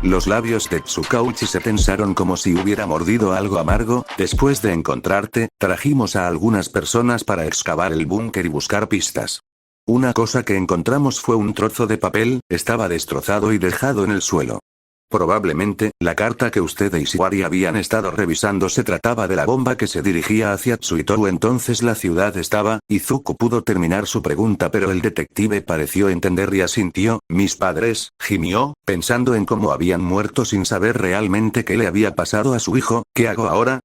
B: Los labios de Tsukauchi se tensaron como si hubiera mordido algo amargo. Después de encontrarte, trajimos a algunas personas para excavar el búnker y buscar pistas. Una cosa que encontramos fue un trozo de papel, estaba destrozado y dejado en el suelo. Probablemente, la carta que usted e Ishwari habían estado revisando se trataba de la bomba que se dirigía hacia Tsuitoru. Entonces la ciudad estaba... Izuku pudo terminar su pregunta pero el detective pareció entender y asintió. Mis padres, gimió, pensando en cómo habían muerto sin saber realmente qué le había pasado a su hijo. ¿Qué hago ahora?